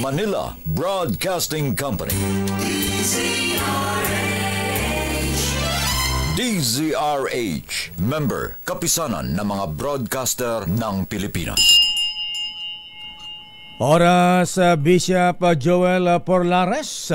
Manila Broadcasting Company. DZRH, member, kapisanan ng mga broadcaster ng Pilipinas. Oras, Bishop Joel Porlares,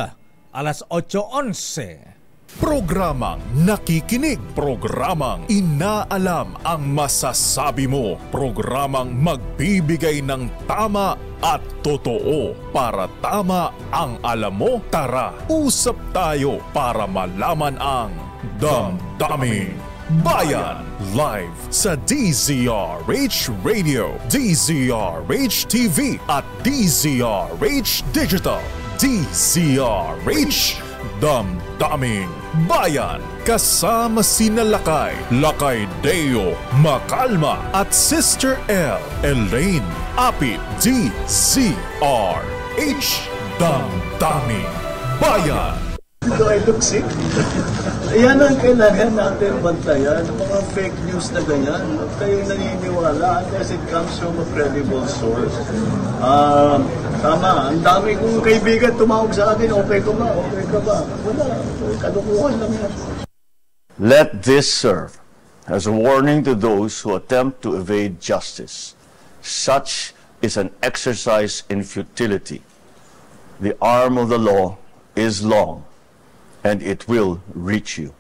alas 8:11. Programang nakikinig, programang inaalam ang masasabi mo, programang magbibigay ng tama at totoo para tama ang alam mo. Tara, usap tayo para malaman ang Damdaming Bayan. Live sa DZRH Radio, DZRH TV at DZRH Digital. DZRH Damdaming Bayan. Kasama sina Lakay Deo Makalma at Sister L. Elaine Apit. DZRH Damdaming Bayan. Do I look sick? Yan ang kailangan natin bantayan. Mga fake news na ganyan. Huwag kayong naniniwala unless it comes from a credible source. Tama, ang dami kong kaibigan tumawag sa akin, okay ka ba? Okay ka ba? Wala, kalukuhan lang yan. Let this serve as a warning to those who attempt to evade justice. Such is an exercise in futility. The arm of the law is long, and it will reach you.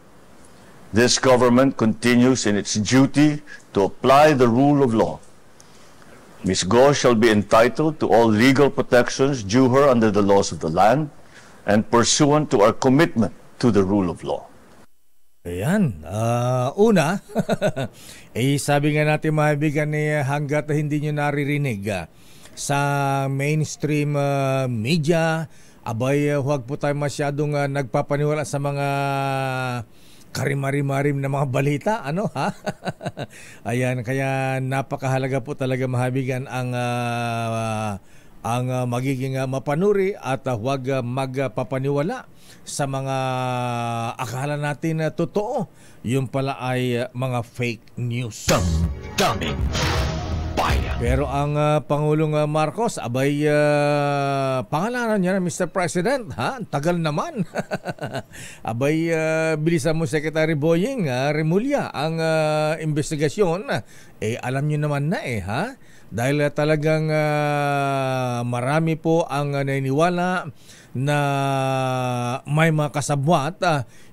This government continues in its duty to apply the rule of law. Ms. Go shall be entitled to all legal protections due her under the laws of the land and pursuant to our commitment to the rule of law. Ayan, una, sabi nga natin mabigan hanggat hindi nyo naririnig sa mainstream media, abay, huwag po tayo masyadong nagpapaniwala sa mga karimari-marim na mga balita, ano ha? Ayan, kaya napakahalaga po talaga mahabigan ang magiging mapanuri at huwag magpapaniwala sa mga akala natin na totoo. Yung pala ay mga fake news. Damdaming Bayan. Pero ang Pangulong Marcos, abay, pangalanan niya na Mr. President, ha? Tagal naman. Abay, bilisan mo Secretary Boying, Remulla, ang investigasyon. Alam niyo naman na ha? Dahil talagang marami po ang naniniwala na may mga kasabwat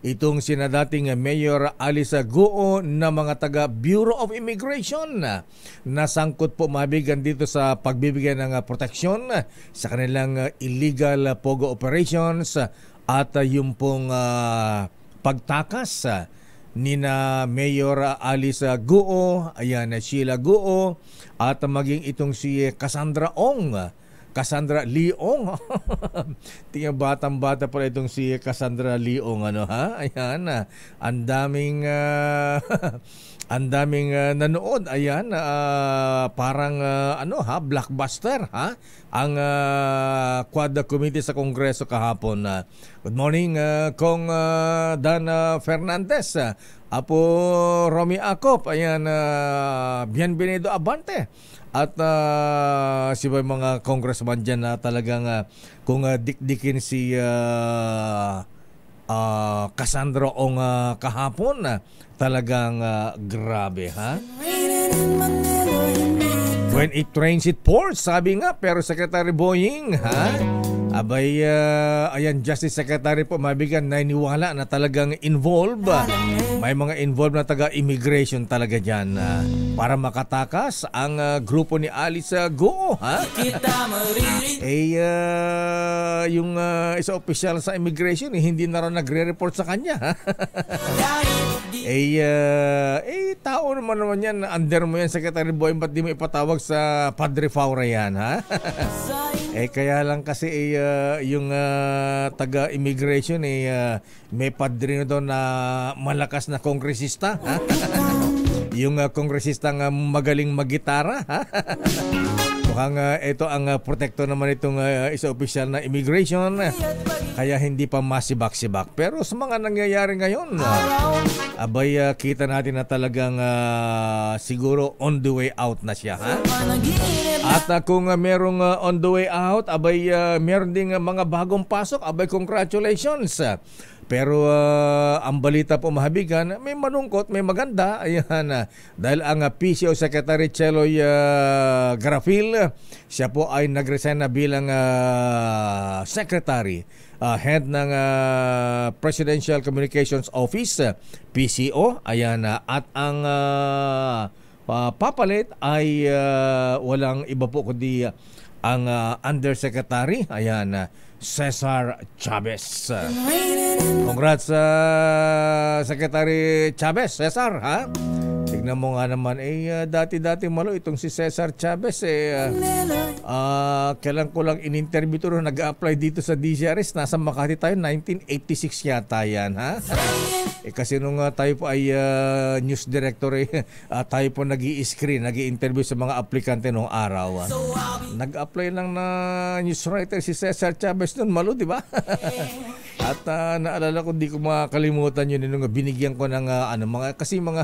itong sinadating Mayor Alice Guo na mga taga Bureau of Immigration na sangkot po mabigan dito sa pagbibigay ng proteksyon sa kanilang illegal pogo operations at yung pong pagtakas ni na Mayor Alice Guo, ayan, Sheila Guo, at maging itong si Cassandra Leong. Tingnan batang-bata pala itong si Cassandra Leong, ano ha? Ayan, ang daming ang daming nanood. Ayan, parang blockbuster ha? Ang Quad Committee sa Kongreso kahapon. Good morning, Kong Dan Fernandez. Apo Romy Acop. Ayan, bienvenido Abante. At si mga congressman dyan na talagang kung dikdikin si Cassandra Ong kahapon, talagang grabe ha. When it rains it pours, sabi nga, pero Secretary Boying ha, abay, ayan, Justice Secretary po mabigan naniniwala na talagang involved. May mga involved na taga-immigration talaga dyan para makatakas ang grupo ni Alice Guo ha. Yung isa opisyal sa immigration hindi na raw nagre-report sa kanya ha. Tao naman yan, under mo yan Secretary Boying, ba't di mo ipatawag sa Padre Faura yan ha. Kaya lang kasi yung taga-immigration may padrino doon na malakas na kongresista yung kongresista nga magaling maggitara ha. mukhang ito ang protekto naman itong isa opisyal na immigration. Kaya hindi pa masibak-sibak. Pero sa mga nangyayari ngayon, abay kita natin na talagang siguro on the way out na siya. Ha? At kung merong on the way out, abay meron ding mga bagong pasok. Abay congratulations. Pero ang balita po mahabigan, may malungkot, may maganda. Ayan, dahil ang PCO Secretary Cheloy Garafil, siya po ay nag-resign na bilang secretary, head ng Presidential Communications Office, PCO. Ayan, at ang papalit ay walang iba po kundi ang Undersecretary, ayan, Cesar Chavez. Congrats sa Secretary Chavez, Cesar, ha? Tignan mo nga naman, dati-dati malo itong si Cesar Chavez, kailan ko lang in-interview to, nag-apply dito sa DZRS, nasa Makati tayo, 1986 yata yan, ha? Kasi nung tayo po ay news director, tayo po nag-i-screen, nag-i-interview sa mga aplikante noong araw. Nag-apply lang na news writer si Cesar Chavez noon, malo, di ba? At naalala ko, di ko makakalimutan yun nung binigyan ko ng kasi mga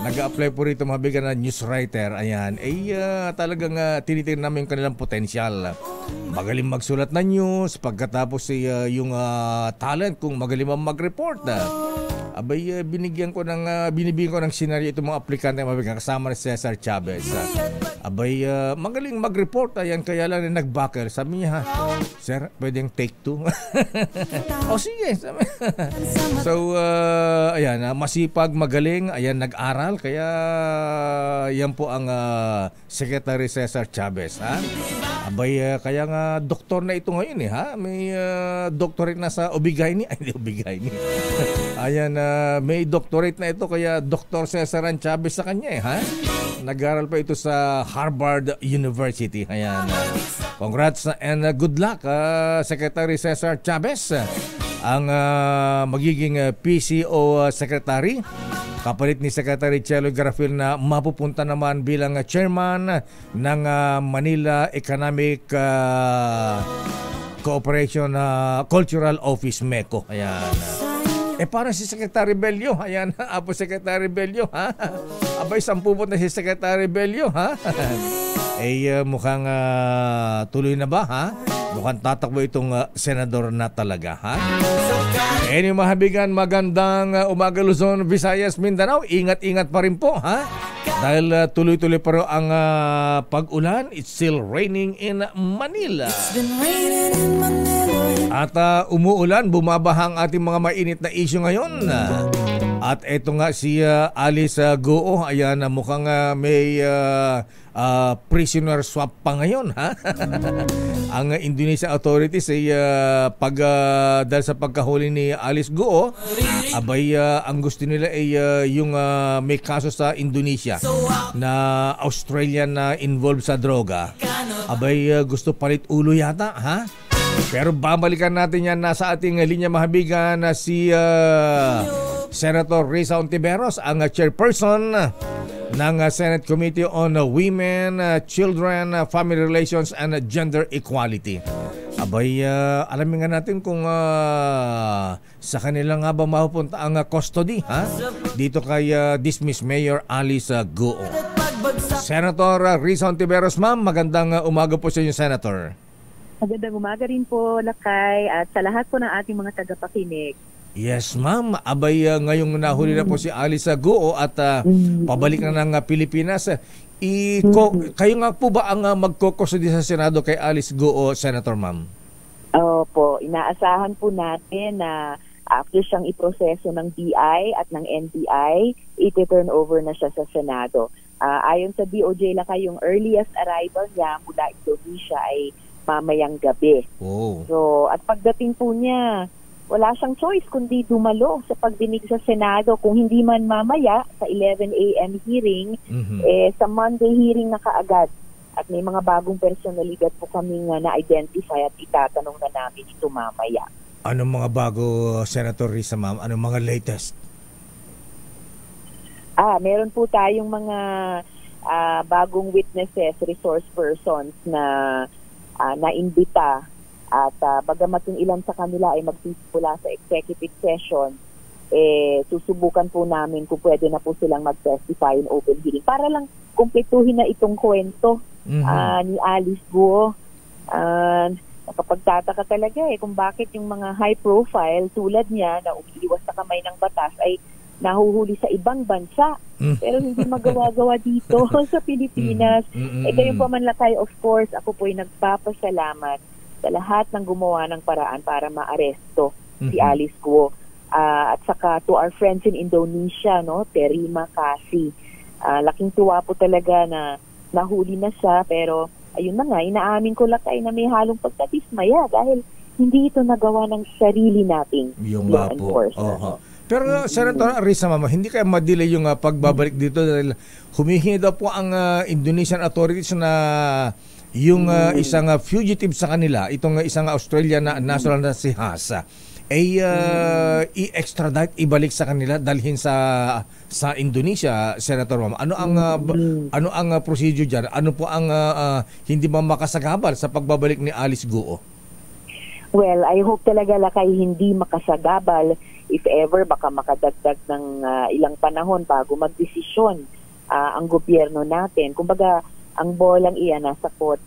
nag-apply po rito mabigan na news writer, ayan, talagang tinitingnan namin yung kanilang potensyal. Magaling magsulat na news, pagkatapos yung talent kung magaling mag-report. Abay, binibigyan ko ng senaryo itong mga aplikante mabigan kasama ni Cesar Chavez. Abay, magaling mag-report, ayan, kaya lang nag-backer. Sabi niya, sir, pwedeng take 2. O sige. So, ayan, masipag, magaling, ayan, nag-aral, kaya yan po ang Secretary Cesar Chavez, ha? Abay, kaya nga doktor na ito ngayon, ha? May doctorate na sa Obigaini. Ay, hindi Obigaini. Ayan, may doctorate na ito, kaya Dr. Cesar Chavez sa kanya, ha? Nag-aral pa ito sa Harvard University. Ayan. Congrats and good luck, Secretary Cesar Chavez, ang magiging PCO Secretary. Kapalit ni Secretary Cheloy Garafil na mapupunta naman bilang chairman ng Manila Economic Cooperation Cultural Office, MECO. Ayan. Parang si Secretary Bello. Ayan, Apo Secretary Bello, ha? Abay, sampupot na si Secretary Bello, ha? Mukhang tuloy na ba, ha? Mukhang tatakbo itong senador na talaga, ha? Yung mahabigan, magandang umaga Luzon, Visayas, Mindanao. Ingat-ingat pa rin po, ha? Dahil tuloy-tuloy pa rin ang pag-ulan. It's still raining in Manila. It's been raining in Manila. At umuulan, bumabaha ang ating mga mainit na issue ngayon. At ito nga si Alice Goo, ayan, mukhang may prisoner swap pa ngayon, ha? Ang Indonesia authorities ay dahil sa pagkahuli ni Alice Goo, abay ang gusto nila ay yung may kaso sa Indonesia na Australian na involved sa droga. Abay gusto palit ulo yata, ha? Pero babalikan natin yan, nasa ating linya mahabigan na si Senator Risa Ontiveros, ang chairperson ng Senate Committee on Women, Children, Family Relations and Gender Equality. Abay, alamin nga natin kung sa kanila nga ba mapupunta ang custody, ha? Dito kay dismissed Mayor Alice Goo. Senator Risa Ontiveros, ma'am, magandang umaga po sa inyo, Senator. Magandang umaga rin po, Lakay, at sa lahat po ng ating mga tagapakinig. Yes, ma'am. Abay, ngayong nahuli na po si Alice Goo at pabalik na ng Pilipinas. Kayo nga po ba ang magkukustody sa Senado kay Alice Goo, Senator, ma'am? Opo, inaasahan po natin na after siyang iproseso ng BI at ng NBI, iti-turn over na siya sa Senado. Ayon sa DOJ, Lakay, yung earliest arrival niya mula Indonesia ay mamayang gabi. Oh. So, at pagdating po niya, wala siyang choice kundi dumalo sa pagdinig sa Senado. Kung hindi man mamaya sa 11 a.m. hearing, sa Monday hearing na kaagad. At may mga bagong personalidad po kaming na-identify at itatanong na namin ito mamaya. Anong mga bago, Senator Risa, ma'am? Anong mga latest? Meron po tayong mga bagong witnesses, resource persons na naimbita at bagamat yung ilan sa kanila ay magsisimula sa executive session, susubukan po namin kung pwede na po silang mag-testify in open hearing para lang kumpletuhin na itong kwento ni Alice Guo. Nakapagtataka talaga kung bakit yung mga high profile tulad niya na umiiwas sa kamay ng batas ay nahuhuli sa ibang bansa pero hindi magawa-gawa dito sa Pilipinas. Kayo po man lakay, of course, ako po ay nagpapasalamat sa lahat ng gumawa ng paraan para maaresto si Alice Guo. At saka to our friends in Indonesia, no, Terima kasih. Laking tuwa po talaga na nahuli na siya, pero ayun na nga, inaamin ko lakay na may halong pagkatismaya dahil hindi ito nagawa ng sarili nating law enforcement. Pero Senator Risa Mama, hindi kaya madelay yung pagbabalik dito dahil humihingi daw po ang Indonesian authorities na yung isang fugitive sa kanila, itong isang Australian na national na si Hasa, ay i-extradite, ibalik sa kanila, dalhin sa Indonesia, Senator Mama. Ano ang procedure diyan? Ano po ang hindi ba makasagabal sa pagbabalik ni Alice Guo? Well, I hope talaga lakay hindi makasagabal. If ever, baka makadagdag ng ilang panahon bago magdesisyon ang gobyerno natin. Kumbaga, ang bolang iyan nasa court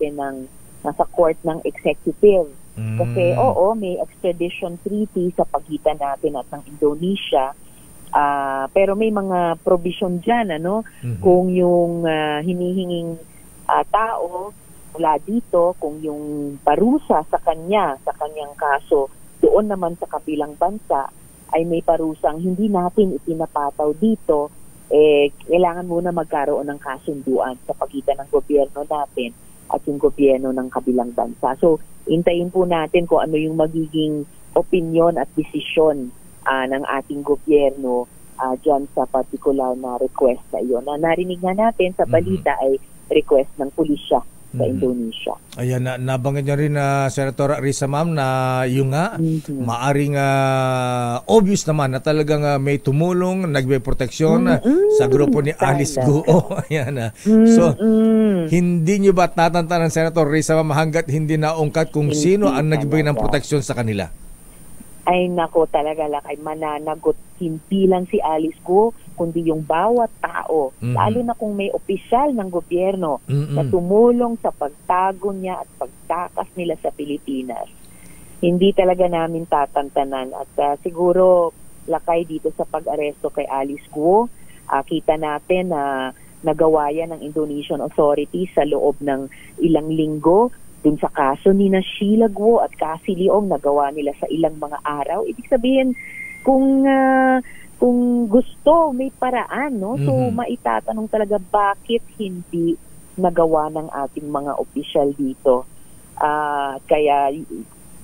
ng executive. Kasi may extradition treaty sa pagitan natin at ng Indonesia. Pero may mga provision dyan, kung yung hinihinging tao mula dito, kung yung parusa sa kanyang kaso, doon naman sa kabilang bansa, ay may parusang hindi natin ipinapataw dito, kailangan muna magkaroon ng kasunduan sa pagitan ng gobyerno natin at yung gobyerno ng kabilang bansa. So, hintayin po natin kung ano yung magiging opinion at desisyon ng ating gobyerno dyan sa particular na request na iyon. Narinig nga natin sa balita ay request ng pulisya sa Indonesia. Ayan, nabanggit niyo rin na Senator Risa Ma'am na yung maaring obvious naman na talagang may tumulong, nagbigay proteksyon sa grupo ni Alice Guo. Ayan. So, hindi niyo ba tatantanan, Senator Risa Ma'am, hanggat hindi naungkat kung sino ang nagbigay ng proteksyon sa kanila? Ay nako, talaga lakay, mananagot hindi lang si Alice Guo, kundi yung bawat tao, lalo na kung may opisyal ng gobyerno na tumulong sa pagtago niya at pagtakas nila sa Pilipinas. Hindi talaga namin tatantanan at siguro lakay dito sa pag-aresto kay Alice Guo, kita natin na nagawa yan ng Indonesian authorities sa loob ng ilang linggo. Dun sa kaso ni Sheila Guo at Cassie Leong, nagawa nila sa ilang mga araw. Ibig sabihin, kung gusto, may paraan, no? So, maitatanong talaga bakit hindi nagawa ng ating mga opisyal dito. Kaya,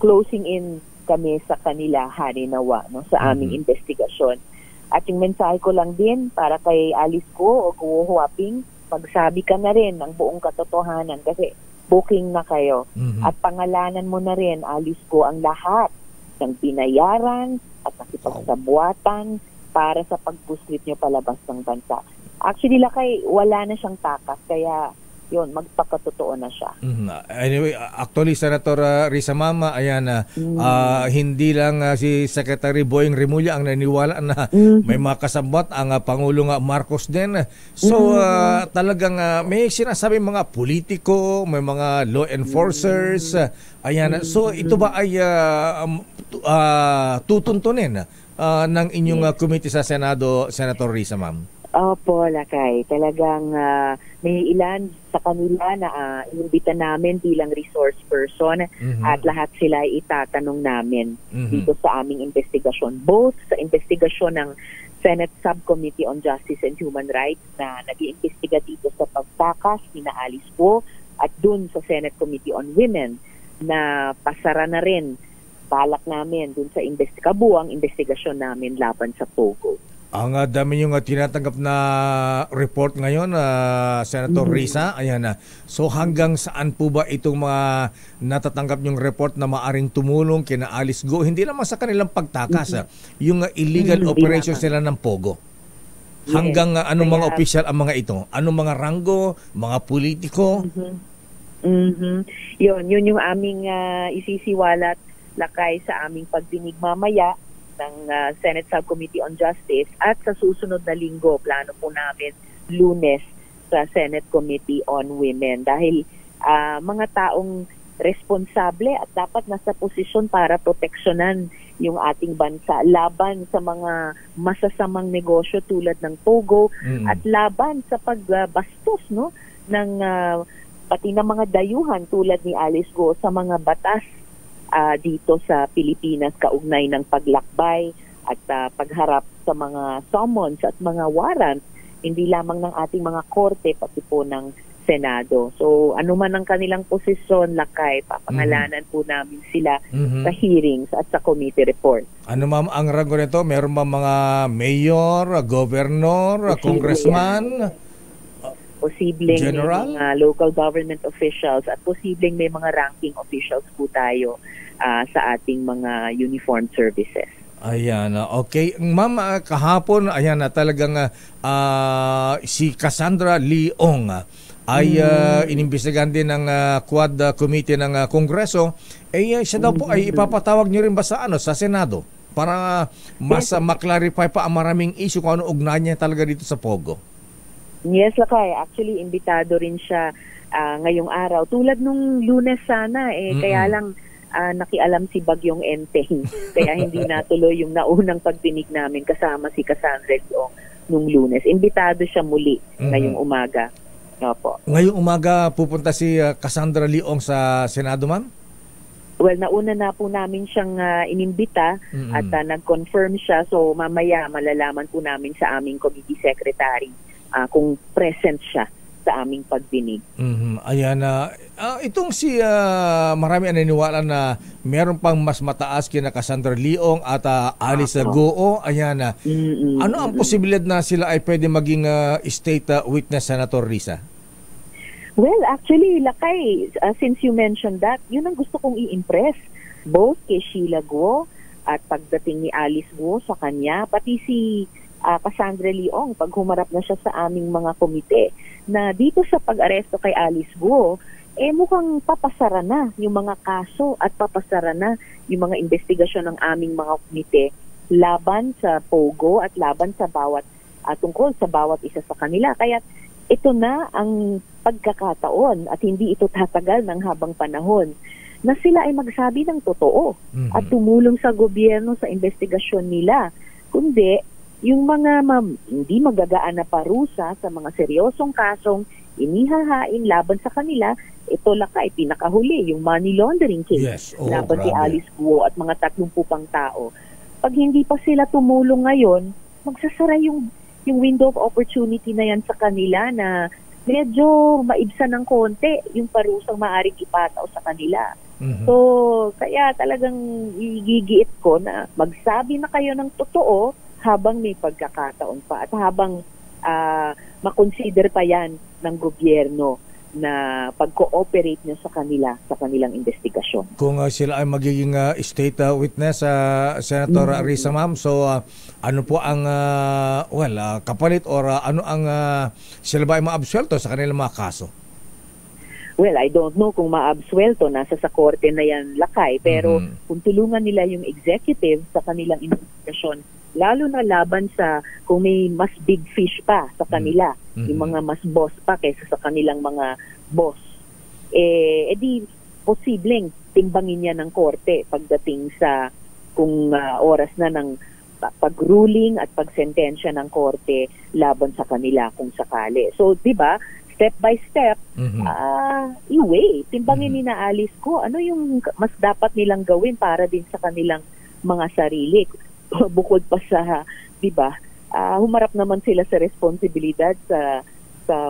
closing in kami sa kanila, harinawa, no? Sa aming investigasyon. At yung mensahe ko lang din, para kay Alice Guo o Guo Huaping, magsabi ka na rin ng buong katotohanan kasi booking na kayo. At pangalanan mo na rin, Alice Guo, ang lahat ng binayaran at nakipagsabuatan para sa pagpuslit nyo palabas ng bansa. Actually, lakay, wala na siyang takas. Kaya, yun, magpakatotoo na siya. Anyway, actually, Senator Risa Mama, ayan, hindi lang si Secretary Boying Remulla ang naniwala na may mga kasabot ang Pangulong Marcos din. So, talagang may sinasabi mga politiko, may mga law enforcers. Ayan, so ito ba ay tutuntunin ng inyong committee sa Senado, Senator Risa Ma'am? Opo, lakay. Talagang may ilan sa kanila na inimbita namin bilang resource person at lahat sila itatanong namin dito sa aming investigasyon. Both sa investigasyon ng Senate Subcommittee on Justice and Human Rights na nag-iimbestiga dito sa pagtakas ni Alice Guo at dun sa Senate Committee on Women na pasara na rin balak namin dun sa kabuang investigasyon namin laban sa POGO. Ang dami yung tinatanggap na report ngayon, Senator Risa. Ayan na. So hanggang saan po ba itong mga natatanggap yung report na maaring tumulong kina Alice Guo? Hindi naman sa kanilang pagtakas, yung illegal operations nila ng POGO. Hanggang anong mga Kaya- opisyal ang mga ito? Anong mga ranggo, mga politiko? Yun yung aming isisiwalat lakay sa aming pagdinig mamaya ng Senate Subcommittee on Justice at sa susunod na linggo, plano po namin Lunes sa Senate Committee on Women. Dahil mga taong responsable at dapat nasa posisyon para proteksyonan yung ating bansa laban sa mga masasamang negosyo tulad ng Pogo at laban sa pagbastos ng pati ng mga dayuhan tulad ni Alice Go sa mga batas dito sa Pilipinas kaugnay ng paglakbay at pagharap sa mga summons at mga warrant hindi lamang ng ating mga korte pati po ng Senado. So ano man ang kanilang posisyon, lakay, papangalanan po namin sila sa hearings at sa committee report. Ano ma'am ang ranggo nito? Meron ba mga mayor, governor, congressman? Posibleng General? may mga local government officials at posibleng may mga ranking officials po tayo sa ating mga uniformed services. Ayan, okay. Ma'am, kahapon, ayan na talagang si Cassandra Leong ay inimbestigahan din ng Quad Committee ng Kongreso. Siya daw po ay ipapatawag niyo rin ba sa Senado para mas maklarify pa ang maraming issue kung ano ugnayan niya talaga dito sa Pogo. Yes, lakay. Actually, imbitado rin siya ngayong araw. Tulad nung Lunes sana, kaya lang nakialam si Bagyong Enteng. Kaya hindi natuloy yung naunang pagdinig namin kasama si Cassandra Leong nung Lunes. Imbitado siya muli ngayong umaga. Opo. Ngayong umaga pupunta si Cassandra Leong sa Senado, ma'am? Well, nauna na po namin siyang inimbita at nag-confirm siya. So mamaya malalaman po namin sa aming committee secretary kung present siya sa aming pagdinig. Ayan, itong si marami ang naniniwala na meron pang mas mataas kina Cassandra Leong at Alice Goo. Ayan, ano ang posibilidad na sila ay pwede maging state witness, Senator Risa? Well, actually, lakay, since you mentioned that, yun ang gusto kong i-impress. Both kay Sheila Guo at pagdating ni Alice Guo sa kanya, pati si Cassandra Leong, pag humarap na siya sa aming mga komite, na dito sa pag-aresto kay Alice Guo, mukhang papasara na yung mga kaso at papasara na yung mga investigasyon ng aming mga komite laban sa Pogo at laban sa bawat tungkol sa bawat isa sa kanila. Kaya ito na ang pagkakataon at hindi ito tatagal ng habang panahon na sila ay magsabi ng totoo at tumulong sa gobyerno sa investigasyon nila. Kundi yung mga hindi magagaan na parusa sa mga seryosong kasong inihahain laban sa kanila, ito lakay pinakahuli, yung money laundering case laban si Alice Guo at mga 30 pang tao. Pag hindi pa sila tumulong ngayon, magsasara yung window of opportunity na yan sa kanila na medyo maibsan ng konti yung parusang maaaring ipataw sa kanila. So, kaya talagang igigiit ko na magsabi na kayo ng totoo habang may pagkakataon pa at habang makonsider pa yan ng gobyerno na pag-cooperate nyo sa kanilang investigasyon. Kung sila ay magiging state witness, Senator Risa, ma'am, so ano po ang kapalit or ano ang sila ba ay maabsuelto sa kanilang mga kaso? Well, I don't know kung maabsuelto, nasa sa korte na yan lakay, pero kung tulungan nila yung executive sa kanilang investigasyon, lalo na laban sa kung may mas big fish pa sa kanila, yung mga mas boss pa kaysa sa kanilang mga boss, di posibleng timbangin niya ng korte pagdating sa kung oras na ng pag-ruling at pagsentensya ng korte laban sa kanila kung sakali. So, di ba, step by step, i-weigh, timbangin ni na Alice ko, ano yung mas dapat nilang gawin para din sa kanilang mga sarili. Bukod pa sa, di ba, humarap naman sila sa responsibilidad sa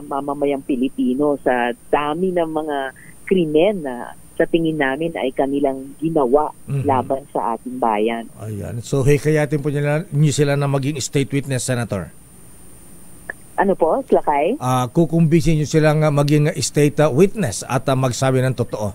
mamamayang Pilipino, sa dami ng mga krimen na sa tingin namin ay kanilang ginawa laban sa ating bayan. Ayan. So, hikayatin po niyo sila na maging state witness, Senator? Ano po, Slakay? Kukumbisin niyo silang maging state witness at magsabi ng totoo.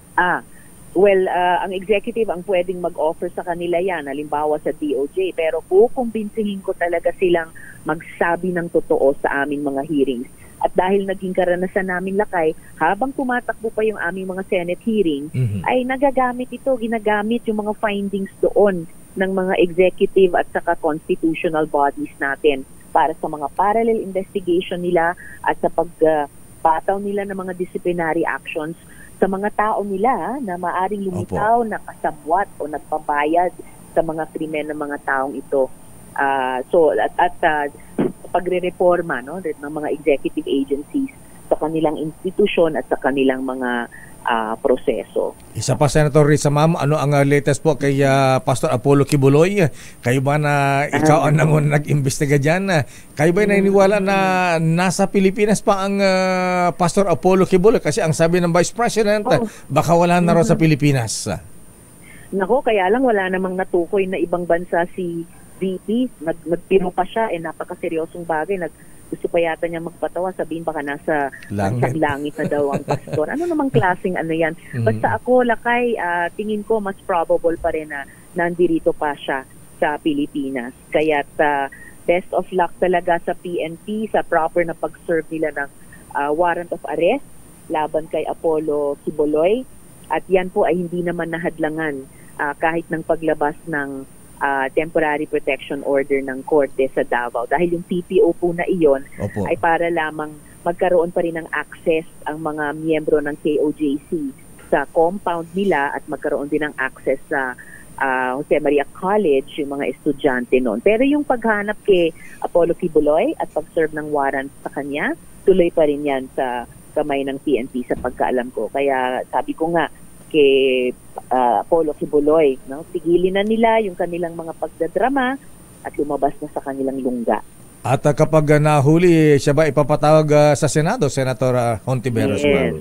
Well, ang executive ang pwedeng mag-offer sa kanila yan, halimbawa sa DOJ. Pero kukumbinsihin ko talaga silang magsabi ng totoo sa aming mga hearings. At dahil naging karanasan namin Lakay, habang tumatakbo pa yung aming mga Senate hearing, ay ginagamit yung mga findings doon ng mga executive at saka constitutional bodies natin para sa mga parallel investigation nila at sa pagpataw nila ng mga disciplinary actions sa mga tao nila na maaring lumitaw na kasabwat o nagpabayad sa mga krimen ng mga taong ito. Pagre-reforma ng mga executive agencies sa kanilang institusyon at sa kanilang mga proseso. Isa pa, Senator Risa, ma'am, ano ang latest po kay Pastor Apollo Kibuloy? Kayo ba na ikaw ang nag-imbestiga dyan? Kayo ba naniniwala na nasa Pilipinas pa ang Pastor Apollo Kibuloy? Kasi ang sabi ng Vice President, baka wala na raw sa Pilipinas. Nako, kaya lang wala namang natukoy na ibang bansa si VP. Nagpiro pa siya, napakaseryosong bagay. Gusto pa yata niya magpatawa, sabihin baka nasa langit na daw ang pastor. Ano namang klaseng ano yan? Basta ako, Lakay, tingin ko mas probable pa rin na nandirito pa siya sa Pilipinas. Kaya't best of luck talaga sa PNP sa proper na pag-serve nila ng warrant of arrest laban kay Apollo Kibuloy. At yan po ay hindi naman nahadlangan kahit ng paglabas ng temporary protection order ng korte sa Davao. Dahil yung TPO po na iyon ay para lamang magkaroon pa rin ng access ang mga miyembro ng KOJC sa compound nila at magkaroon din ng access sa Jose Maria College, yung mga estudyante noon. Pero yung paghanap kay Apollo Kibuloy at pag-serve ng warrant sa kanya, tuloy pa rin yan sa kamay ng PNP sa pagkaalam ko. Kaya sabi ko nga, kay Apollo Kibuloy, tigilin na nila yung kanilang mga pagdadrama at lumabas na sa kanilang lungga. At kapag nahuli, siya ba ipapatawag sa Senado, Senator Hontiveros? Yes.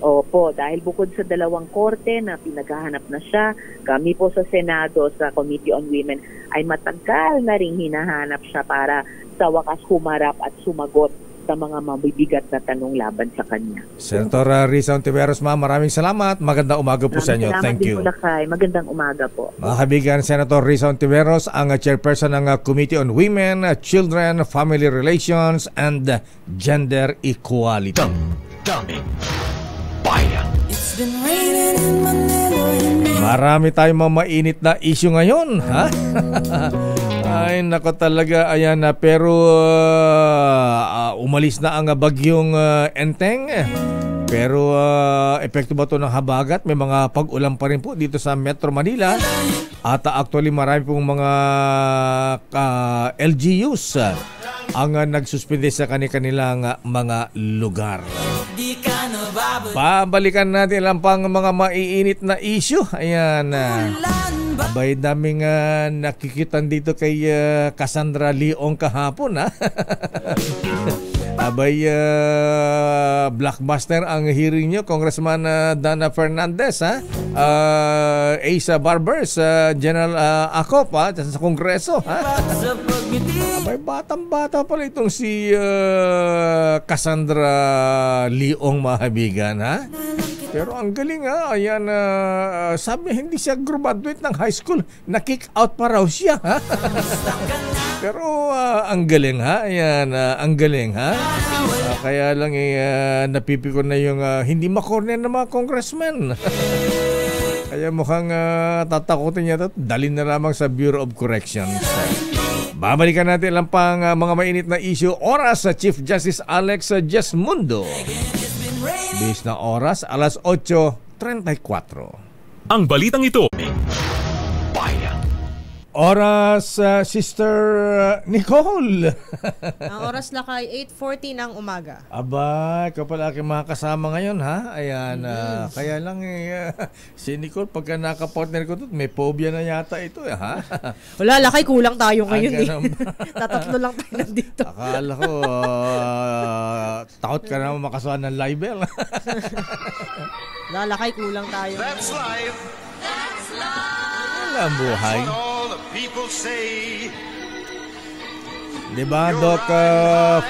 Opo, dahil bukod sa dalawang korte na pinaghahanap na siya, kami po sa Senado, sa Committee on Women, ay matagal na rin hinahanap siya para sa wakas humarap at sumagot sa mga mabibigat na tanong laban sa kanya. Senator Risa Hontiveros, ma'am, maraming salamat. Magandang umaga po sa inyo. Thank you. Magandang umaga po. Mga kaibigan, Senator Risa Hontiveros, ang chairperson ng Committee on Women, Children, Family Relations, and Gender Equality. Daming Bayan. Marami tayong mga mainit na issue ngayon, ha? Ay, nako talaga, ayan na. Pero umalis na ang bagyong Enteng. Pero epekto ba ito ng habagat? May mga pag-ulan pa rin po dito sa Metro Manila. At actually marami pong mga LGUs ang nagsuspende sa kanilang mga lugar. Pabalikan natin lang pang mga maiinit na issue. Ayan. Abay, daming nakikitan dito kay Cassandra Leong kahapon, ha? Abay, blockbuster ang hearing nyo, Congressman Dana Fernandez, ha? Asa Barbers, General Acop, ha? Sa Kongreso, ha? Abay, batang-bata pala itong si Cassandra Leong, mahabigan, ha? Pero ang galing, ha? Ayan, sabi hindi siya graduate ng high school, na-kick out pa raw siya, ha? Pero ang galing, ha? Ayan, ang galing, ha? Kaya lang napipikon na yung hindi makorner ng mga congressmen. Kaya mukhang tatakutin niya ito. Dalhin na lamang sa Bureau of Corrections. Babalikan natin lang pang mga mainit na issue. Oras sa Chief Justice Alex Jesmundo. Bis na oras, alas 8:34. Ang balitang ito. Bayan. Oras, Sister Nicole. Ang oras na kay 8:40 ng umaga. Aba, ikaw pala aking mga kasama ngayon, ha? Ayan, kaya lang si Nicole, pagka nakapartner ko doon, may phobia na yata ito, ha? Wala, Lakay, kulang tayo ngayon eh. Tatatlo lang tayo nandito. Akala ko, takot ka naman makasuhan ng libel. Wala, Lakay, kulang tayo. That's life. That's life. Ano ang buhay? That's what all the people say. Diba, Doc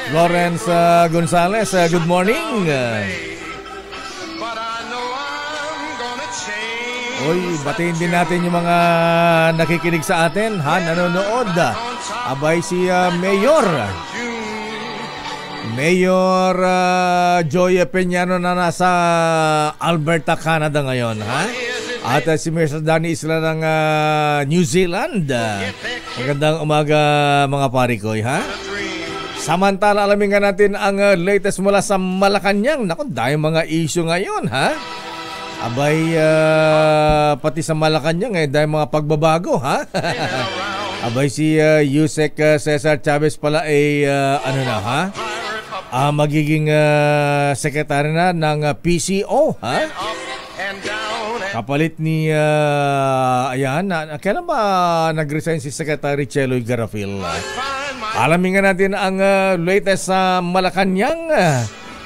Florence Gonzales, good morning. But I know I'm gonna change. Uy, batiin din natin yung mga nakikinig sa atin, ha, nanonood. Abay si Mayor Joy Peñano na nasa Alberta, Canada ngayon, ha? At si Mayor Danny Isla ng New Zealand. Magandang umaga mga parikoy, ha? Samantala, alamin nga natin ang latest mula sa Malacanang. Naku, dahil mga issue ngayon, ha? Abay, pati sa Malacanang, dahil mga pagbabago, ha? Abay, si Yusek Cesar Chavez pala ay, magiging sekretary na ng PCO, ha? Kapalit ni, kailan ba nag-resign si Secretary Cheloy Garafil? Alamin nga natin ang latest sa Malacanang.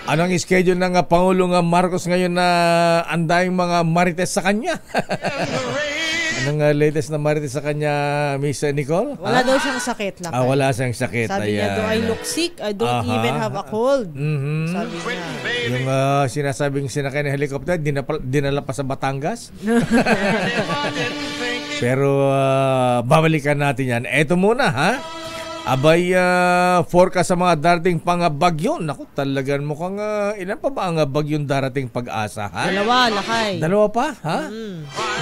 Anong schedule ng Pangulong Marcos ngayon na andayong mga marites sa kanya? Anong latest na marites sa kanya, Miss Nicole? Wala daw siyang sakit. Wala siyang sakit. Sabi niya, do I look sick? I don't even have a cold. Sabi niya. Yung sinasabing sinakay ng helicopter, dinala pa sa Batangas. Pero babalikan natin yan. Eto muna, ha? Abay, forecast sa mga darating pang bagyo. Naku, talagang mukhang ilan pa ba ang bagyong darating Pag-asa, ha? Dalawa pa, ha?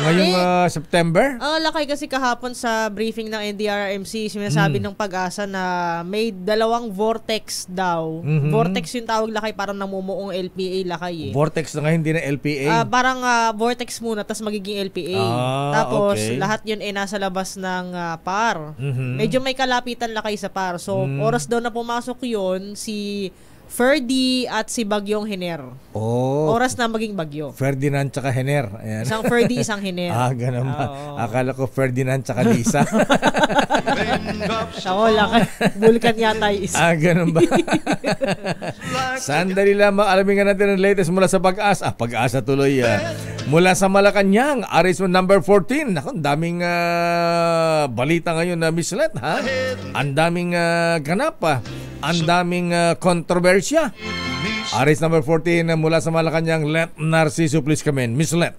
Ngayong September? Lakay kasi kahapon sa briefing ng NDRRMC, sinasabi ng Pag-asa na may dalawang vortex daw. Vortex yung tawag, lakay, parang namumuong LPA, lakay eh. Vortex na nga, hindi na LPA? Parang vortex muna, tapos magiging LPA. Tapos lahat yun nasa labas ng PAR. Medyo may kalapitan, lakay, sa PAR. So, oras daw na pumasok yon si Ferdy at si Bagyong Hener. Oras na maging bagyo. Ferdinand tsaka Hener. Ayan. Isang Ferdy, isang Hener. Ganun ba? Akala ko Ferdinand tsaka Lisa. Ako lang. Vulcan yata yung isa. Ganun ba? Sandali lamang, alamin nga natin ang latest mula sa Pag-asa. Pag-asa tuloy. Mula sa Malacanang, RS number 14. Naku, ang daming balita ngayon na mislet, ha? Ang daming ganap, ang daming kontrobersya. RS number 14 mula sa Malacanang, Let Narciso, please come in. Miss Let.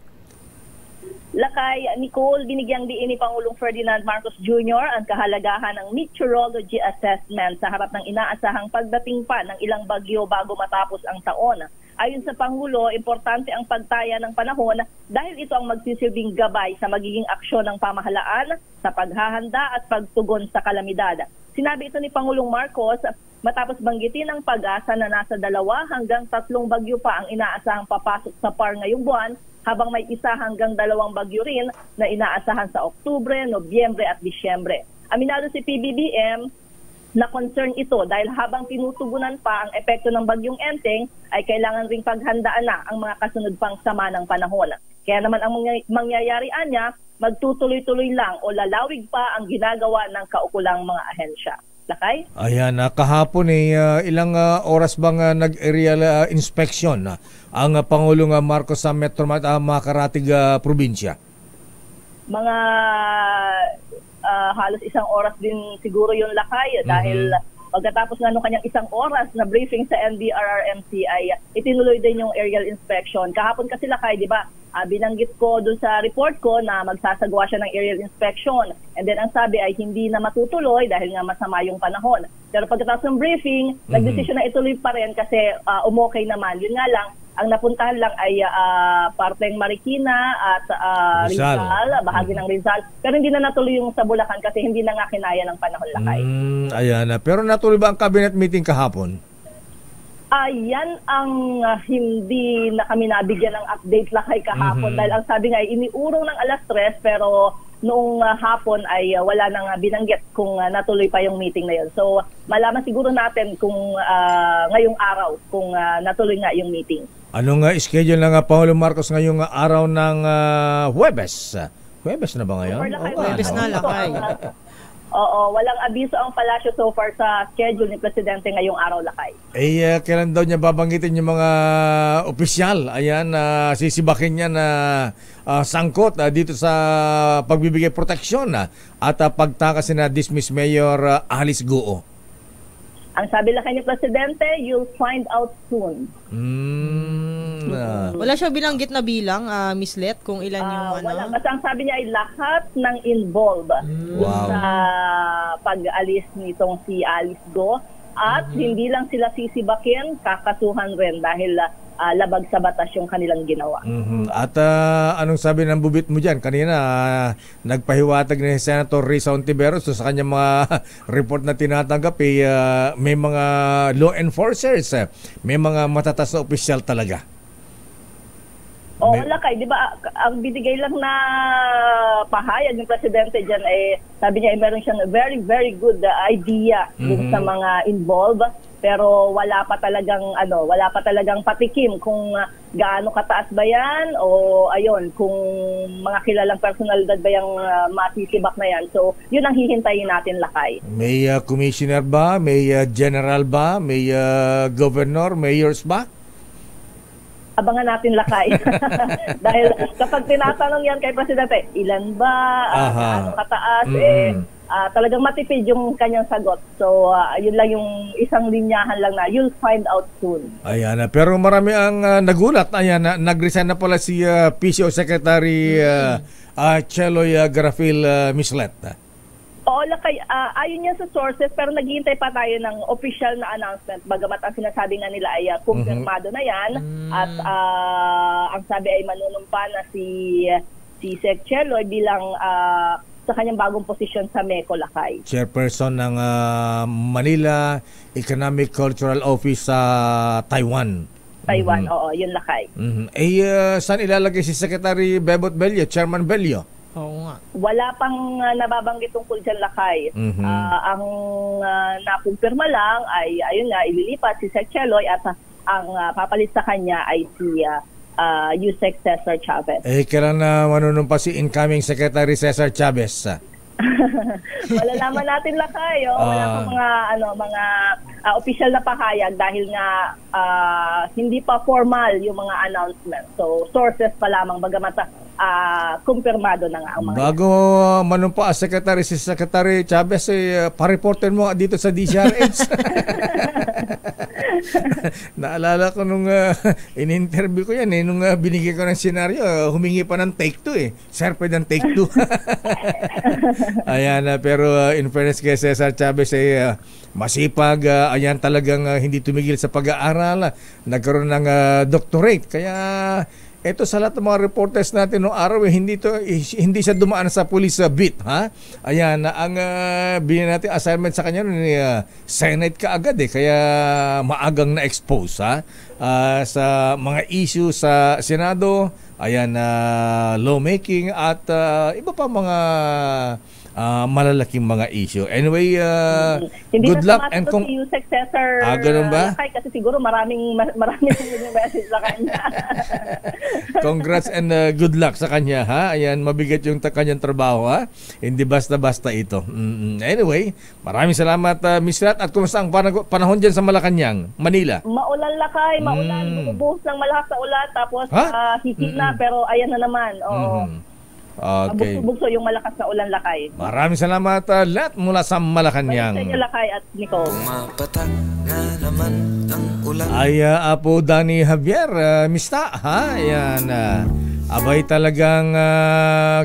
Lakay, Nicole, binigyang diin ni Pangulong Ferdinand Marcos Jr. ang kahalagahan ng meteorology assessment sa harap ng inaasahang pagdating pa ng ilang bagyo bago matapos ang taon. Ayon sa Pangulo, importante ang pagtaya ng panahon dahil ito ang magsisilbing gabay sa magiging aksyon ng pamahalaan sa paghahanda at pagtugon sa kalamidad. Sinabi ito ni Pangulong Marcos matapos banggitin ng Pag-asa na nasa 2 hanggang 3 bagyo pa ang inaasahang papasok sa PAR ngayong buwan, habang may 1 hanggang 2 bagyo rin na inaasahan sa Oktubre, Nobyembre at Disyembre. Aminado si PBBM na concern ito dahil habang tinutugunan pa ang epekto ng bagyong Enteng ay kailangan ring paghandaan na ang mga kasunod pang sama ng panahon. Kaya naman ang mangyayarian niya, magtutuloy-tuloy lang o lalawig pa ang ginagawa ng kaukulang mga ahensya. Lakay? Ayan, kahapon ilang oras bang nag-aerial inspection ang Pangulong Marcos sa Metro Makaratig probinsya? Mga halos 1 oras din siguro yung lakay dahil pagkatapos nga nung kanyang 1 oras na briefing sa NDRRMC ay itinuloy din yung aerial inspection. Kahapon kasi lakay, di ba? Binanggit ko doon sa report ko na magsasagawa siya ng aerial inspection. And then ang sabi ay hindi na matutuloy dahil nga masama yung panahon. Pero pagkatapos ng briefing, nagdesisyon na ituloy pa rin kasi umokay naman. Yun nga lang, ang napuntahan lang ay parteng Marikina at Rizal, bahagi ng Rizal. Pero hindi na natuloy yung sa Bulacan kasi hindi na nga kinaya ng panahon, lakay. Ayan. Pero natuloy ba ang cabinet meeting kahapon? Yan ang hindi na kami nabigyan ng update lakay kahapon dahil ang sabi nga ay iniurong ng 3:00 pero noong hapon ay wala nang binanggit kung natuloy pa yung meeting na yun. So malaman siguro natin kung ngayong araw kung natuloy nga yung meeting. Anong schedule ng Pangulong Marcos ngayong araw ng Huwebes? Huwebes na ba ngayon? Huwebes na lakay. Oo, walang abiso ang palasyo so far sa schedule ni Presidente ngayong araw, lakay. Kailan daw niya babanggitin yung mga opisyal? Ayan, sisibakin niya na sangkot dito sa pagbibigay proteksyon at pagtakas na dismiss Mayor Alice Guo. Ang sabi lang kanya Presidente, you'll find out soon. Wala siya binanggit na bilang, Miss Let, kung ilan yung Wala. Basta ang sabi niya ay lahat ng involved sa pag-alis nitong si Alice Go. At hindi lang sila sisibakin, kakasuhan rin dahil labag sa batas yung kanilang ginawa. At anong sabi ng bubit mo dyan? Kanina, nagpahiwatag ni Senator Risa Ontiveros sa kanyang mga report na tinatanggap, may mga law enforcers, may mga matatas na opisyal talaga. Oo, Lakay, di ba, ang binigay lang na pahayag ng Presidente dyan, sabi niya, meron siyang very, very good idea dun sa mga involved. Pero wala pa talagang patikim kung gaano kataas ba yan o ayun, kung mga kilalang personalidad ba yung masisibak na yan. So, yun ang hihintayin natin, Lakay. May commissioner ba? May general ba? May governor? Mayors ba? Abangan natin, Lakay. Dahil kapag tinatanong yan kay Presidente, ilan ba? Gaano kataas? Talagang matipid yung kanyang sagot. So, yun lang yung isang linyahan lang na you'll find out soon. Ayan, pero marami ang nagulat. Ayan, nag-resign na pala si PCO Secretary Cheloy Garafil, Miss Let. Oo, Lakay, ayon yan sa sources, pero naghihintay pa tayo ng official na announcement. Bagamat ang sinasabi nga nila ay kumpirmado na yan. At ang sabi ay manunumpa na si Sec Cheloy bilang sa kanyang bagong posisyon sa MECO, Lakay. Chairperson ng Manila Economic Cultural Office sa Taiwan. Taiwan, oo, yun, Lakay. Saan ilalagay si Secretary Bebot Bello, Chairman Bello? Oo nga. Wala pang nababanggit tungkol dyan, Lakay. Ang nakumpirma lang ay, ayun nga, ililipat si Sec Cheloy at ang papalit sa kanya ay si Yusek Cesar Chavez. Kailan na manunumpa si incoming Secretary Cesar Chavez? Malalaman natin, Lakay. Wala pang mga official na pahayag dahil nga hindi pa formal yung mga announcement. So, sources pa lamang bagamat kumpirmado na nga ang mga bago manumpa si Secretary Chavez, pa-reporter mo dito sa DCRH. Naalala ko nung in-interview ko yan nung binigay ko ng senaryo, humingi pa ng take 2 Sir, pwede ng take 2. Ayan, pero in fairness kay Cesar Chavez masipag, ayan talagang hindi tumigil sa pag-aaral, nagkaroon ng doctorate, kaya ito sa lahat ng mga reporters natin noong araw, hindi siya dumaan sa police beat, ha? Ayan, ang binigyan natin assignment sa kanya ni Senate kaagad kaya maagang na-expose sa mga issue sa Senado, ayan, lawmaking at iba pa mga malalaking mga issue. Anyway, good luck and si Yusek Cesar. Ganun ba? Kasi siguro maraming message sa kanya. Congrats and good luck sa kanya, ha? Ayan, mabigat yung kanyang trabaho, ha? Hindi basta-basta ito. Anyway, maraming salamat, Miss Rat. At kumusta ang panahon dyan sa Malacanang, Manila? Maulan, Lakay. Maulan. Bumubuhos ng malakas na ulan. Tapos higit na, pero ayan na naman. Oo. Okay. Bugso yung malakas na ulan, Lakay. Maraming salamat, Lat, mula sa Malacanang. Sa inyo, Lakay at Nicole. Pumapatak na naman ang ulan. Ay, Apo Danny Javier, mista, ha? Ayan, abay talagang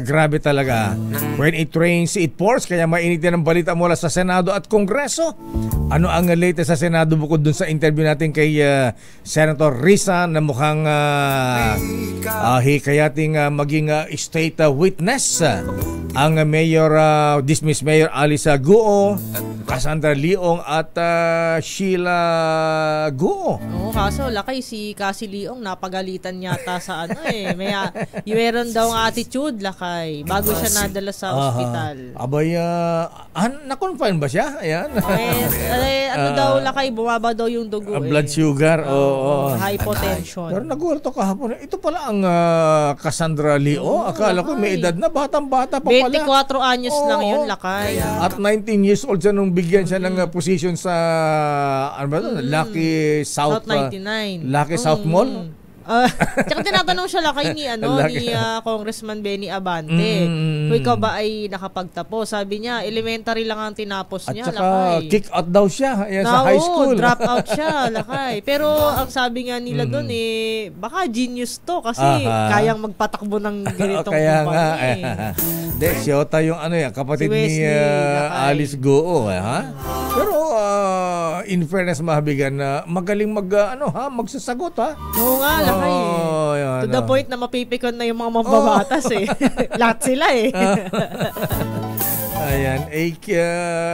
grabe talaga. When it rains, it pours. Kaya mainit yan ang balita mula sa Senado at Kongreso. Ano ang latest sa Senado bukod dun sa interview natin kay Senator Risa na mukhang hikayating maging state witness ang dismissed Mayor Alice Guo, Cassandra Leong at Sheila Guo. Oo, kaso Lakay, si Cassie Leong napagalitan yata sa meron daw ng attitude, Lakay, bago siya nadala sa ospital. Abay, na-confine ba siya? Ayan. Daw, Lakay, bumaba daw yung dugo. Blood sugar, hypotension. Pero nagulat ako kahapon, ito pala ang Cassandra Leong. Akala ko may edad na, batang-bata pa pala. 24 anyos lang yun, Lakay. At 19 years old siya nung bigyan siya ng position sa Lucky South 99. Lucky South Mall. Tsaka tinatanong siya lakay ni Congressman Benny Abante. Kung ikaw ba ay nakapagtapos? Sabi niya, elementary lang ang tinapos niya. At saka kick out daw siya sa high school. Drop out siya lakay. Pero ang sabi nga nila doon baka genius to kasi kayang magpatakbo ng ganitong kumpanya. Hindi, siyota yung kapatid si ni Alice Goo. Pero in fairness mahabigan na magaling magsasagot Oo nga, lakay. To the point na mapipikon na yung mga mambabatas Lahat sila Ayan.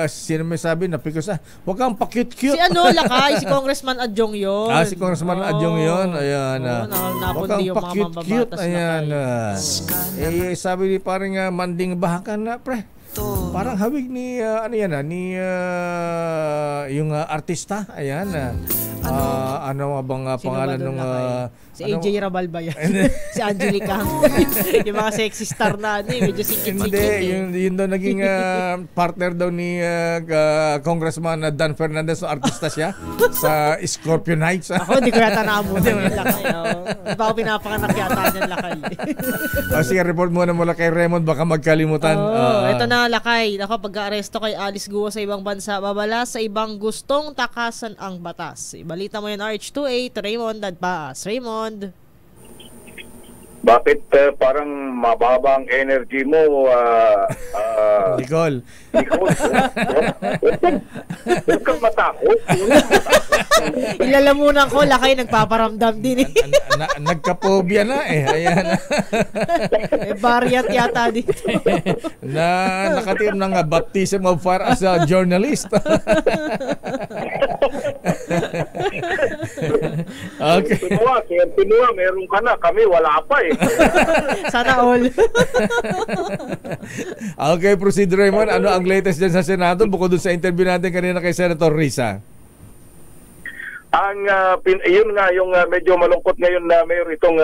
Sino may sabi na pikos huwag kang pa-cute-cute. Si lakay, si Congressman Adjong yun. Si Congressman Adjong yun. Ayan. Huwag kang pa-cute-cute. Ayan. Sabi ni parang Manding Bahakan na, pre. Parang hawig ni yung artista. Ayan. Ano bang pangalan nung si AJ Rabal ba yan? Si Angelica. Yung mga sexy star na medyo sikit-sikit. Hindi, yun daw naging partner daw ni Congressman Dan Fernandez, so artista siya sa Scorpio Nights. Ako, hindi ko yata naabutan yung lakay. Hindi pa ako pinapanganak yata ng lakay. Sige, report muna mula kay Raymond, baka magkalimutan. Ito na lakay. Ako, pag-aaresto kay Alice Guo sa ibang bansa, babala sa ibang gustong takasan ang batas. Balita mo yan, RH2A, Raymond Dadpaas. Raymond. Bakit parang mababa ang energy mo, Nicole? Huwag kang matakot. Ilalamunan ko, lakay nagpaparamdam din Nagka-phobia na Ayan. Bariat yata dito. Nakatim ng baptism of fire as a journalist. Okay. Pinuha, meron ka na. Kami wala pa Sana all. Okay, proceed Raymond. Ano ang latest dyan sa Senado bukod dun sa interview natin kanina kay Senator Risa? Yun nga yung medyo malungkot ngayon na mayroon itong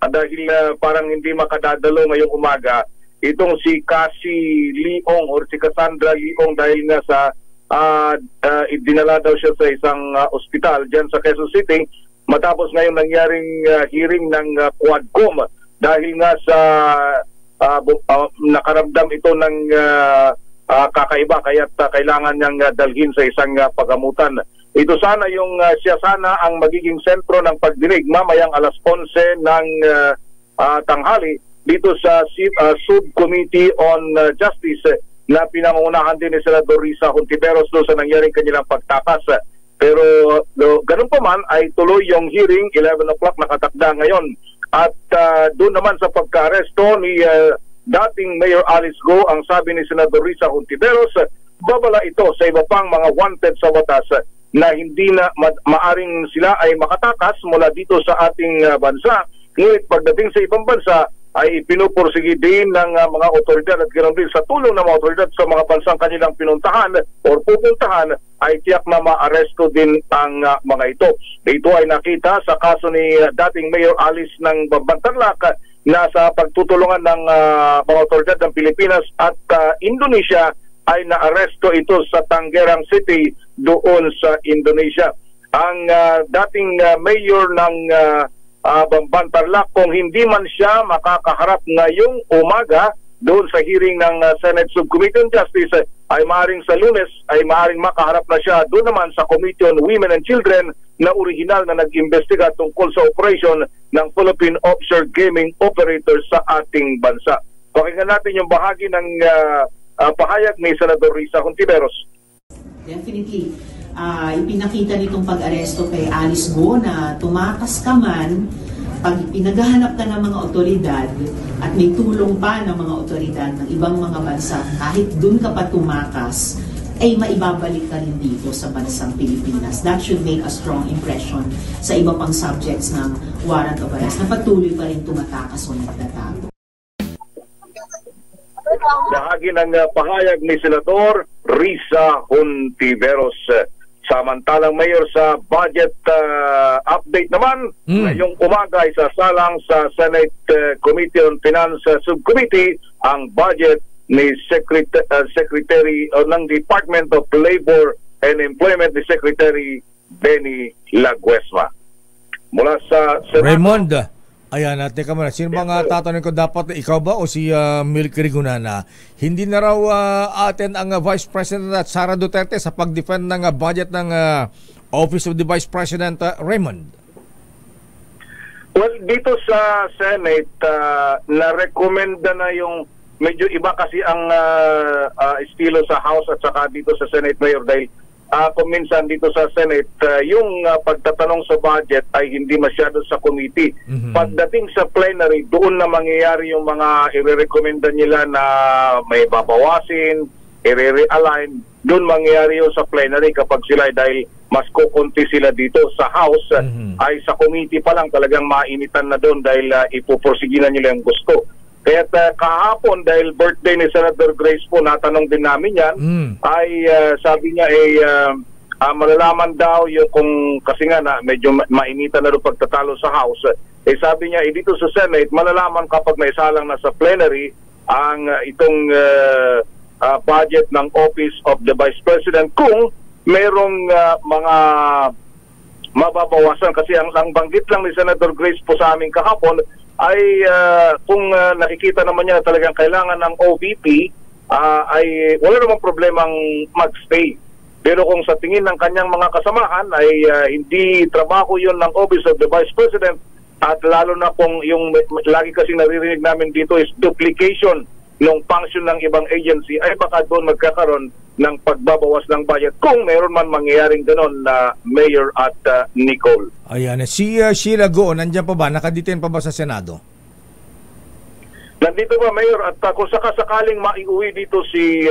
dahil parang hindi makadadalo ngayong umaga itong si Cassie Leong or si Cassandra Leong dahil nga sa dinala daw siya sa isang ospital dyan sa Quezon City matapos ngayon nangyaring hearing ng Quadcom dahil nga sa nakaramdam ito ng kakaiba kaya kailangan niyang dalhin sa isang pagamutan. Ito sana yung siya sana ang magiging sentro ng pagdinig mamayang alas 11 ng tanghali dito sa Subcommittee on Justice na pinangungunahan din ni Senador Risa Hontiveros doon sa nangyaring kanilang pagtakas. Pero ganun pa man ay tuloy yung hearing, 11 o'clock nakatakda ngayon. At doon naman sa pagka-aresto ni dating Mayor Alice Go, ang sabi ni Senador Risa Hontiveros, babala ito sa iba pang mga wanted sa batas na hindi na maaring sila ay makatakas mula dito sa ating bansa. Ngunit pagdating sa ibang bansa, ay pinupursigi din ng mga otoridad at ganoon din sa tulong ng mga otoridad sa mga bansang kanilang pinuntahan o pupuntahan ay tiyak na maaresto din ang mga ito. Ito ay nakita sa kaso ni dating Mayor Alice ng Bambantarlac na sa pagtutulungan ng mga otoridad ng Pilipinas at Indonesia ay naaresto ito sa Tangerang City doon sa Indonesia. Ang dating mayor ng Bambantarlac, kung hindi man siya makakaharap ngayong umaga doon sa hearing ng Senate Subcommittee on Justice, ay maaaring sa Lunes ay maaaring makaharap na siya doon naman sa Committee on Women and Children na original na nag-imbestiga tungkol sa operation ng Philippine Offshore Gaming Operator sa ating bansa. Pakinggan natin yung bahagi ng pahayag ni Senador Risa Hontiveros. Definitely. Ipinakita nitong pag-aresto kay Alice Go na tumakas ka man pag pinaghahanap ka ng mga otoridad at may tulong pa ng mga otoridad ng ibang mga bansa, kahit dun ka pa tumakas, ay maibabalik ka rin dito sa bansang Pilipinas. That should make a strong impression sa iba pang subjects ng warrant of arrest na patuloy pa rin tumatakas o nagtatago. Bahagi ng pahayag ni Senador Risa Hontiveros. Samantalang mayor sa budget update naman, ngayong umaga ay sasalang sa Senate Committee on Finance Subcommittee ang budget ni Secretary ng Department of Labor and Employment ni Secretary Benny Laguesma. mula sa Senado. Raymond, ayan, teka muna. Sino ba nga tatanungin ko, dapat ikaw ba o si Milky Rigunana? Hindi na raw attend ang Vice President at Sara Duterte sa pag-defend ng budget ng Office of the Vice President, Raymond? Well, dito sa Senate, na-recommenda na yung medyo iba kasi ang estilo sa House at saka dito sa Senate, Mayor, dahil kung minsan dito sa Senate, yung pagtatanong sa budget ay hindi masyado sa committee. Pagdating sa plenary, doon na mangyayari yung mga i-recommenda nila na may babawasin, i-realign. Doon mangyayari yung sa plenary kapag sila, dahil mas kukunti sila dito sa House, ay sa committee pa lang talagang mainitan na doon dahil ipupursigilan nila yung gusto. Kaya kahapon, dahil birthday ni Senator Grace po, natanong din namin yan, ay sabi niya malalaman daw yung kung kasi nga na medyo mainitan na doon pagtatalo sa House. Sabi niya, dito sa Senate, malalaman kapag may salang na sa plenary ang itong budget ng Office of the Vice President kung merong mga mababawasan. Kasi ang banggit lang ni Senator Grace po sa amin kahapon ay kung nakikita naman niya talagang kailangan ng OVP, ay wala namang problemang magstay. Pero kung sa tingin ng kanyang mga kasamahan ay hindi trabaho yun ng Office of the Vice President, at lalo na kung yung lagi kasi naririnig namin dito is duplication ng function ng ibang agency, ay baka doon magkakaroon ng pagbabawas ng budget kung meron man mangyayaring gano'n na Mayor at Nicole. Ayan, si Sheila Go, nandiyan pa ba? Nakadetain pa ba sa Senado? Nandito ba, Mayor? At kung sakasakaling maiuwi dito si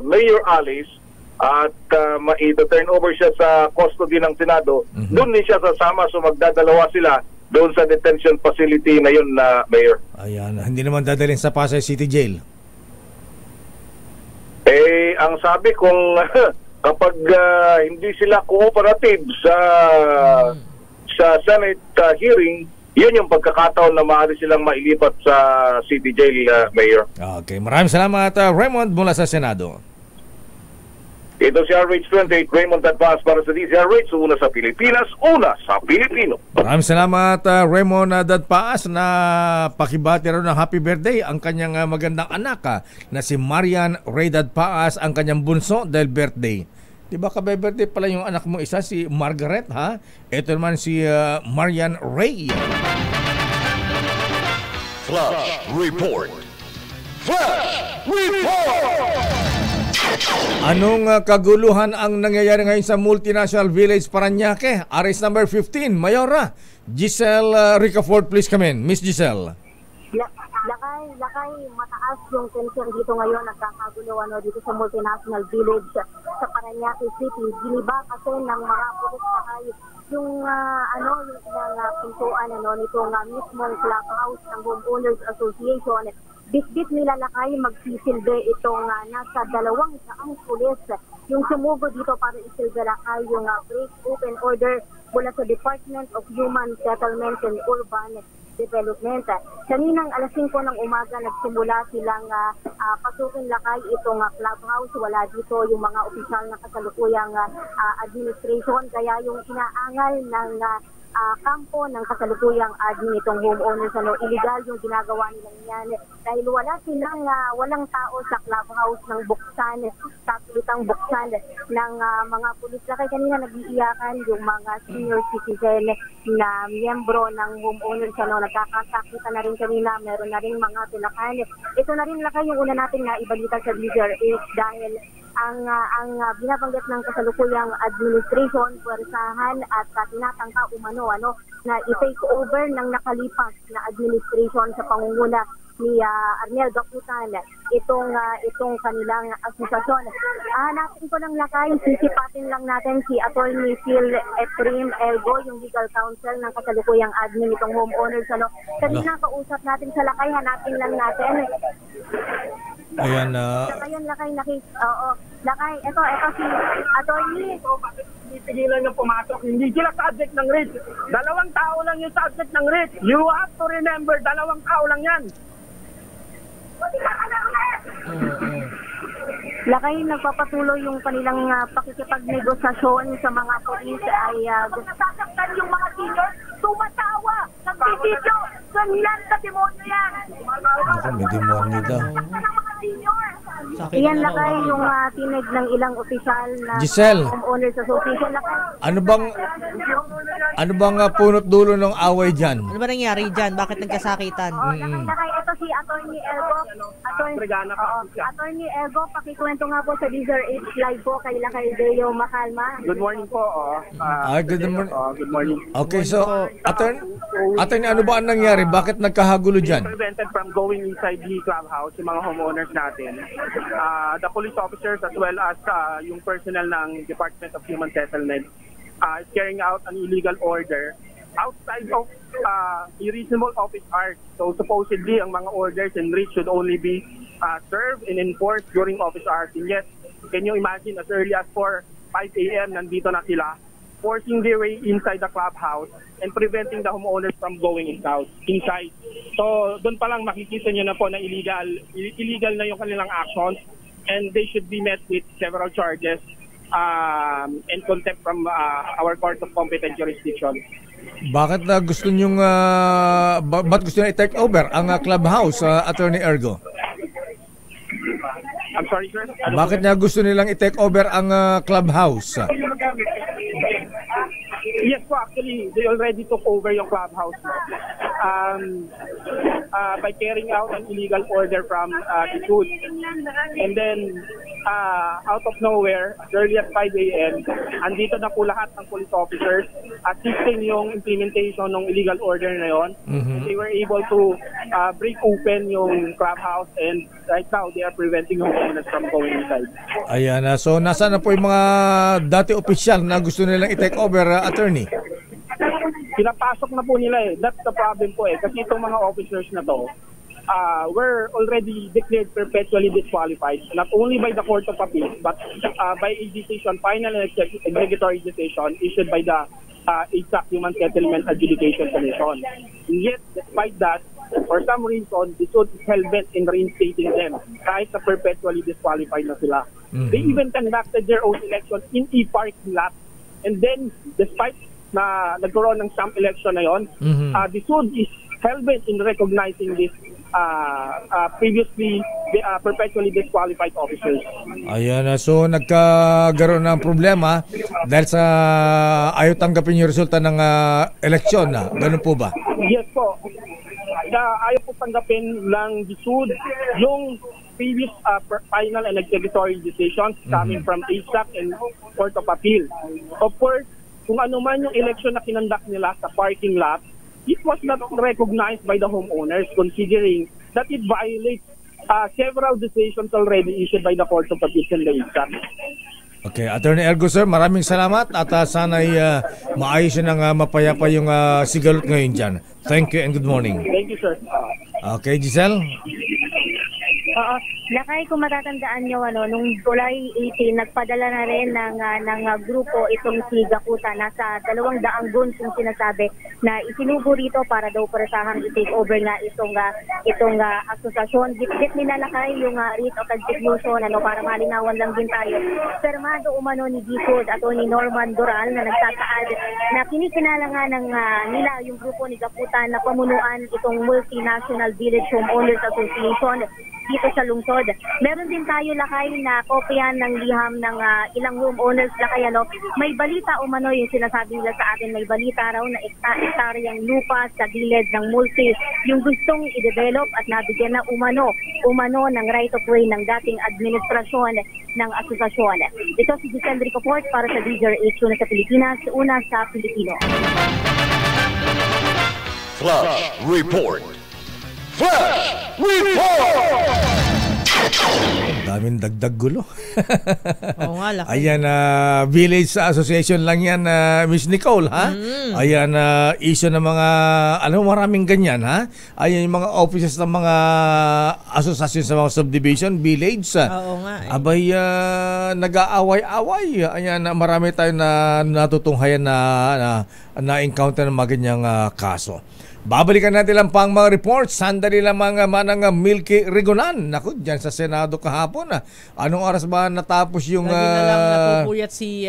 Mayor Alice at ma-turn over siya sa custody ng Senado, doon din siya sasama, so magdadalawa sila doon sa detention facility na yun na Mayor. Ayan, hindi naman dadalhin sa Pasay City Jail. Ang sabi kung kapag hindi sila cooperative sa Senate hearing, yun yung pagkakataon na maaari silang mailipat sa City Jail, Mayor. Okay, maraming salamat, Raymond, mula sa Senado. Ito si RH28, Raymond Advance para sa DZRH, una sa Pilipinas, una sa Pilipino. Maraming salamat, Raymond Dadpaas, na pakibati rin ng happy birthday ang kanyang magandang anak na si Marian Ray Dadpaas, ang kanyang bunso dahil birthday. Diba ka-birthday pala yung anak mo isa, si Margaret, ha? Ito naman si Marian Ray. Flash Report. Flash Report! Anong kaguluhan ang nangyayari ngayon sa Multinational Village Parañaque? Arrest number 15, Mayora. Giselle Ricafort, please come in. Miss Giselle. Lakay, mataas yung tension dito ngayon, nagkakagulo dito sa Multinational Village sa Parañaque City. Giniba kasi ng mga pulis lakay yung ilang pintuan nitong mismong clubhouse ng Homeowners Association. Bit nila lakay magsisilbi itong nasa 200 pulis yung sumugod dito para isilbi lakay yung break open order mula sa Department of Human Settlement and Urban Development. Kaninang alas 5 ng umaga nagsimula silang pasukin lakay itong clubhouse. Wala dito yung mga opisyal na kasalukuyang administration, kaya yung inaangal ng kampo ng kasalukuyang admin itong homeowners, illegal yung ginagawa nila yan dahil walang tao sa clubhouse ng buksan, kapilitang buksan ng mga pulis. Kaya kanina nag-iiyakan yung mga senior citizen na miyembro ng homeowners, nagkakasakita na rin kanina, meron na rin mga tulakan. Ito na rin lakay yung una natin na ibalita sa DZRH dahil ang binabanggit ng kasalukuyang administration, puwersahan at tinatangka umano na i-take over ng nakalipas na administration sa pangunguna ni Arnel Gacutan itong kanilang akusasyon. Hanapin ko lang lakay, sisipatin lang natin si Attorney Phil Efraim Elgo, yung legal counsel ng kasalukuyang admin itong homeowners. Kanina kausap natin sa lakay, hanapin lang natin. Ayan, lakay, ito si Attorney. Pigilan yung pumasok. Hindi sila subject ng writ. 2 tao lang yung subject ng writ. You have to remember, 2 tao lang yan. Lakay, nagpapatuloy yung kanilang pakikipagnegosasyon sa mga pulis ay nasasaktan yung mga seniors. video. Ganyan ka, demonyo yan. Ako, may demonyo daw. Iyan lakay yung tinig ng ilang opisyal na Giselle. homeowners association lakay. Ano bang punot dulo ng away dyan? Ano ba nangyari dyan? Bakit nagkasakitan? Lakay, ito si Attorney Elgo. Attorney Elgo, pakikwento nga po sa Deezer 8 live po kay Lakay Deo Makalma. Good morning po. Good morning. Good morning. Okay, so, Attorney, ano ba ang nangyari? Bakit nagkahagulo dyan? Prevented from going inside the clubhouse, yung mga homeowners natin. The police officers as well as yung personnel ng Department of Human Settlement is carrying out an illegal order outside of a reasonable office hours. So supposedly, ang mga orders and writs should only be served and enforced during office hours. And yet, can you imagine as early as 5 a.m. nandito na sila, forcing their way inside the clubhouse and preventing the homeowners from going inside. So doon pa lang makikita nyo na po na illegal na yung kanilang actions, and they should be met with several charges and contempt from our court of competent jurisdiction. Bakit gusto nyong ba't gusto nyo i-take over ang clubhouse, Attorney Ergo? I'm sorry, sir? Bakit niya gusto nilang i-take over ang clubhouse? Yes po, actually, they already took over yung clubhouse by carrying out an illegal order from the suit. And then, out of nowhere, as early as 5 a.m., andito na po lahat ng police officers assisting yung implementation ng illegal order na yon. They were able to break open yung clubhouse, and right now, they are preventing homeowners from going inside. Ayan, so nasaan na po yung mga dati opisyal na gusto nilang i-take over, Attorney? Pinapasok na po nila eh. That's the problem po eh. Kasi itong mga officers na to, were already declared perpetually disqualified, not only by the Court of Appeal, but by a decision, final and executory decision issued by the ASAC Human Settlement Adjudication Commission. And yet, despite that, for some reason, the suit is hell-bent in reinstating them kahit na perpetually disqualified na sila. They even conducted their own election in a parking lot. And then, despite na nagkaroon ng stamp election na yon, the suit is hell-bent in recognizing this previously perpetually disqualified officers. Ayan, so nagkagaroon ng problema dahil sa ayaw tanggapin yung resulta ng eleksyon na. Ganun po ba? Yes po. Ayaw po tanggapin lang the suit yung previous final and executory decisions coming from ASAC and Court of Appeal. Of course, kung ano man yung election na kinandak nila sa parking lot, it was not recognized by the homeowners, considering that it violates several decisions already issued by the Court of Appeal and the ASAC. Okay, Attorney Ergo, sir, maraming salamat at sana'y maayos ng mapayapa yung sigalot ngayon dyan. Thank you and good morning. Thank you, sir. Okay, Giselle? Lakay, kung matatandaan nyo, nung July 18, nagpadala na rin ng grupo itong si Gakuta. Nasa 200 guns yung sinasabi na isinubo rito para daw parasahang i-take over nga itong asosasyon. Git nila Lakay yung writ of execution, para malinawan lang din tayo. Permado umano ni Gisod at ni Norman Doral na nagtataad na kinikinalangan nila yung grupo ni Gakuta na pamunuan itong Multinational Village Homeowners Association dito sa lungsod. Meron din tayo Lakay na kopya ng liham ng ilang homeowners Lakay. May balita umano yung sinasabi nila sa atin, may balita raw na ektaryang lupa sa gilid ng multi yung gustong i-develop at nabigyan na umano ng right of way ng dating administrasyon ng asosasyon. Ito si Giselle Ricoport para sa Deezer 8 na sa Pilipinas, una sa Pilipino. Flash Report. Flash Report! Daming dagdag gulo. Oo nga, Lakay. Ayan, Village Association lang yan, Miss Nicole, ha? Ayan, issue ng mga, maraming ganyan, ha? Ayan yung mga offices ng mga asosasyon sa mga subdivision, village. Oo nga. Abay, nag-aaway-away. Ayan, marami tayo na natutunghayan na encounter ng mga ganyang kaso. Babalikan natin lang pang mga reports. Sandali lang mga manang Milky Rigonan. Naku, dyan sa Senado kahapon. Anong oras ba natapos yung... Lagi na lang napupuyat si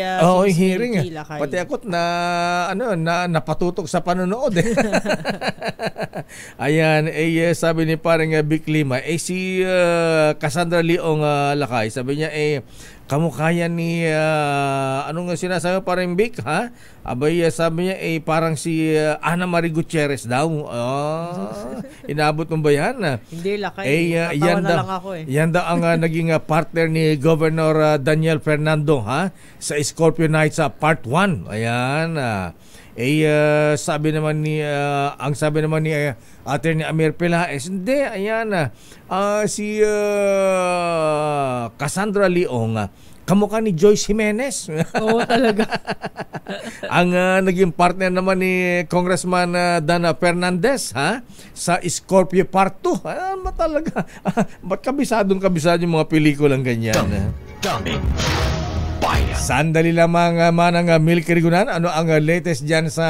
hearing. Milky Lakay. Pati akot na napatutok sa panonood. Ayan, sabi ni parang Vic Lima, si Cassandra Leong Lakay, sabi niya, kamukha yan ni anong sinasabi parang Vic, ha? Abay, sabi niya, parang si Ana Marie Gutierrez daw. Inabot mo ba yan? Hindi, Lakay. Natawa na lang ako Yan daw ang naging partner ni Governor Daniel Fernando, ha? Sa Scorpio Nights Part 1. Ayan. Sabi naman ni Attorney Amir Pelaez, hindi, ayan, si Cassandra Leong, kamukha ni Joyce Jimenez. Oo, talaga. Ang naging partner naman ni Congressman Dana Fernandez, ha, sa Scorpio Part 2. Talaga. Ba't kabisado yung mga pelikulang ganyan? Dummy. Sandali lamang manang Milky Rigonan, ano ang latest dyan sa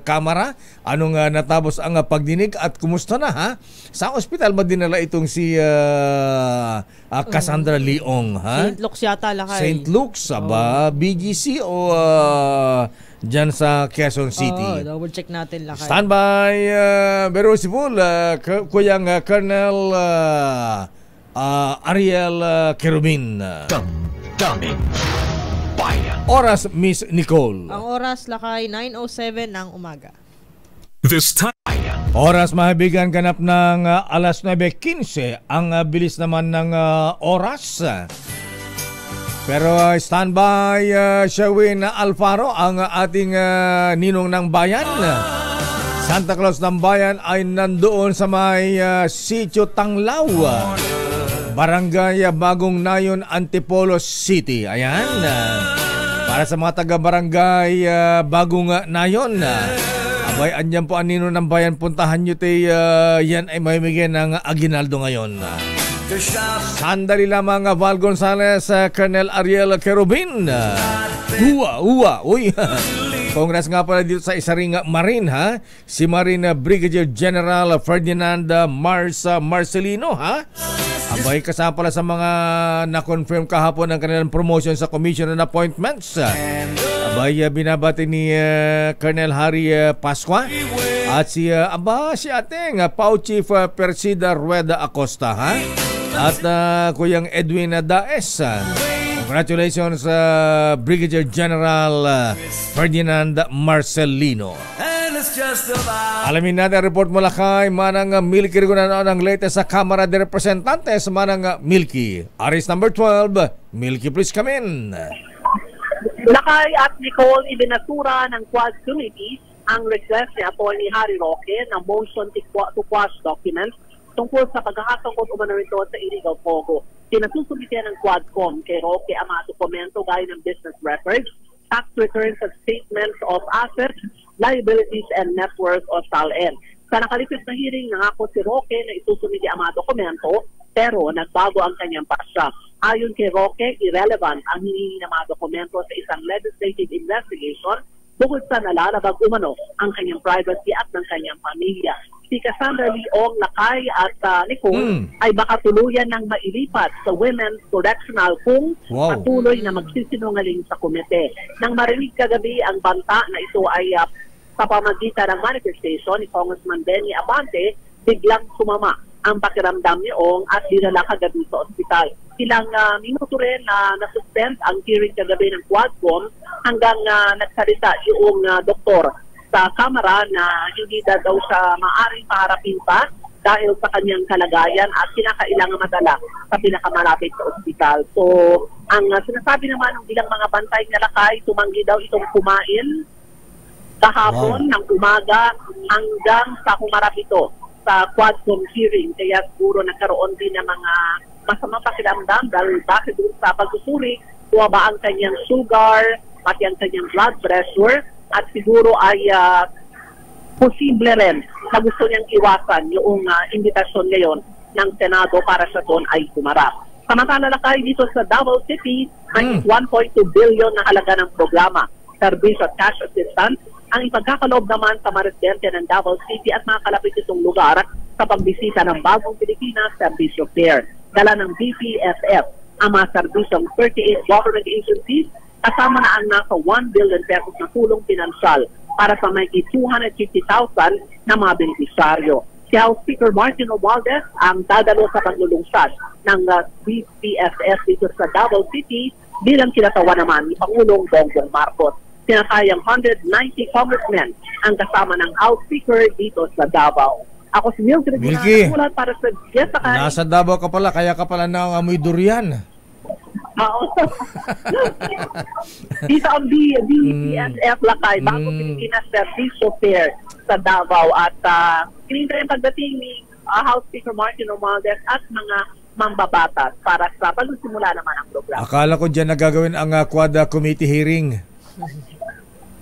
Kamara? Anong natapos ang pagdinig at kumusta na, ha? Sa ospital ba dinala itong si Cassandra Leong, ha? St. Luke's yata, Lakay. St. Luke's, ba? BGC o dyan sa Quezon City? Double check natin, Lakay. Standby, very useful, Kuyang Colonel Ariel Kerubin. Dummy. Bayan. Oras, Miss Nicole. Ang oras, Lakay, 9:07 ng umaga. This time. Oras, mahibigan, ganap ng alas 9:15. Ang bilis naman ng oras. Pero standby, Sherwin Alfaro, ang ating ninong ng bayan. Santa Claus ng bayan ay nandoon sa may Sitio Tanglaw, Barangay Bagong Nayon, Antipolo City. Ayan. Para sa mga taga-barangay Bagong Nayon, abay, andyan po ang nino ng bayan. Puntahan nyo yan ay may bigyan ng aginaldo ngayon. Sandali lamang, Val Gonzales, Colonel Ariel Kerubin. Uy. Congrats nga pala dito sa isa ring Marine, ha? Si Marine Brigadier General Ferdinand Marcelino, ha? Abay, kasama pala sa mga na-confirm kahapon ang kanilang promotion sa Commission on Appointments. Abay, binabati ni Colonel Harry Pasqua at si ating Pau Chief Persida Rueda Acosta, ha? At Kuyang Edwin Daes. Congratulations, Brigadier General Ferdinand Marcelino. Alamin natin ang report mula kay manang Milky Rigonan ng latest sa Kamara de Representantes. Manang Milky, Aris number 12. Milky, please come in. Lakay at Nicole, ibinasura ng Quad Committee ang request ni Atty. Harry Roque ng motion to quash documents tungkol sa pagkakasangkot umano nito sa illegal pogo. Pinasusubitan ng Quadcom kay Roque ang mga dokumento gaya ng business records, tax returns at statements of assets, liabilities, and net worth of SALN. Sa nakalipit na hearing, nangako si Roque na isusumiti ang mga dokumento, pero nagbago ang kanyang pasya. Ayon kay Roque, irrelevant ang hinihingi ng mga dokumento sa isang legislative investigation bukod sa nalalabag umano ang kanyang privacy at ng kanyang pamilya. Si Cassandra Leong, Lakay at Nicole ay baka tuluyan ng mailipat sa Women's Correctional kung patuloy na magsisinungaling sa komite. Nang marinig kagabi ang banta na ito ay sa pamagitan ng manifestation ni Congressman Benny Abante, biglang sumama ang pakiramdam ni Ong at dinala kagabi sa ospital. Ilang minuto rin na nasuspend ang hearing kagabi ng Quadcom hanggang nagsalita yung doktor sa Kamara na hindi daw siya maaaring paharapin pa dahil sa kanyang kalagayan at kinakailangan madala sa pinakamalapit sa ospital. So, ang sinasabi naman ng bilang mga bantay na Lakay, tumanggi daw itong kumain kahapon ng umaga hanggang sa humarap ito sa Quadcom hearing. Kaya siguro nagkaroon din ng mga masamang pakiramdam dahil bakit doon sa pagsusuri, bumaba ang kanyang sugar, pati ang kanyang blood pressure, at siguro ay posible rin na gusto niyang iwasan yung imbitasyon ngayon ng Senado para sa doon ay humarap. Samantala Lakay dito sa Davao City, may 1.2 billion na halaga ng programa, service at cash assistance ang ipagkakaloob naman sa mga residente ng Davao City at mga kalapit itong lugar sa pagbisita ng Bagong Pilipinas Serbisyo Fair. Dala ng BPSF ang mga serbisyong 38 government agencies kasama na ang nasa 1 billion pesos na tulong pinansyal para sa may 250,000 na mga benepisyaryo. Si House Speaker Martin Romualdez ang dadalo sa paglulungsad ng BPSF dito sa Davao City bilang kinatawa naman ni Pangulong Bongbong Marcos. Sinasayang 190 congressmen ang kasama ng House Speaker dito sa Davao. Ako si Mildred Gunahan para sa Yes Lakay. Nasa Davao ka pala, kaya ka pala nangangamoy durian. Oo. Dito ang BPSF Lakay, Bagong Pilipinas Serbisyo Fair sa Davao at kinintay ang pagdating ni House Speaker Martin Romualdez at mga mambabatas para sa pagsimula naman ang programa. Akala ko dyan nagagawin ang Quad Committee hearing.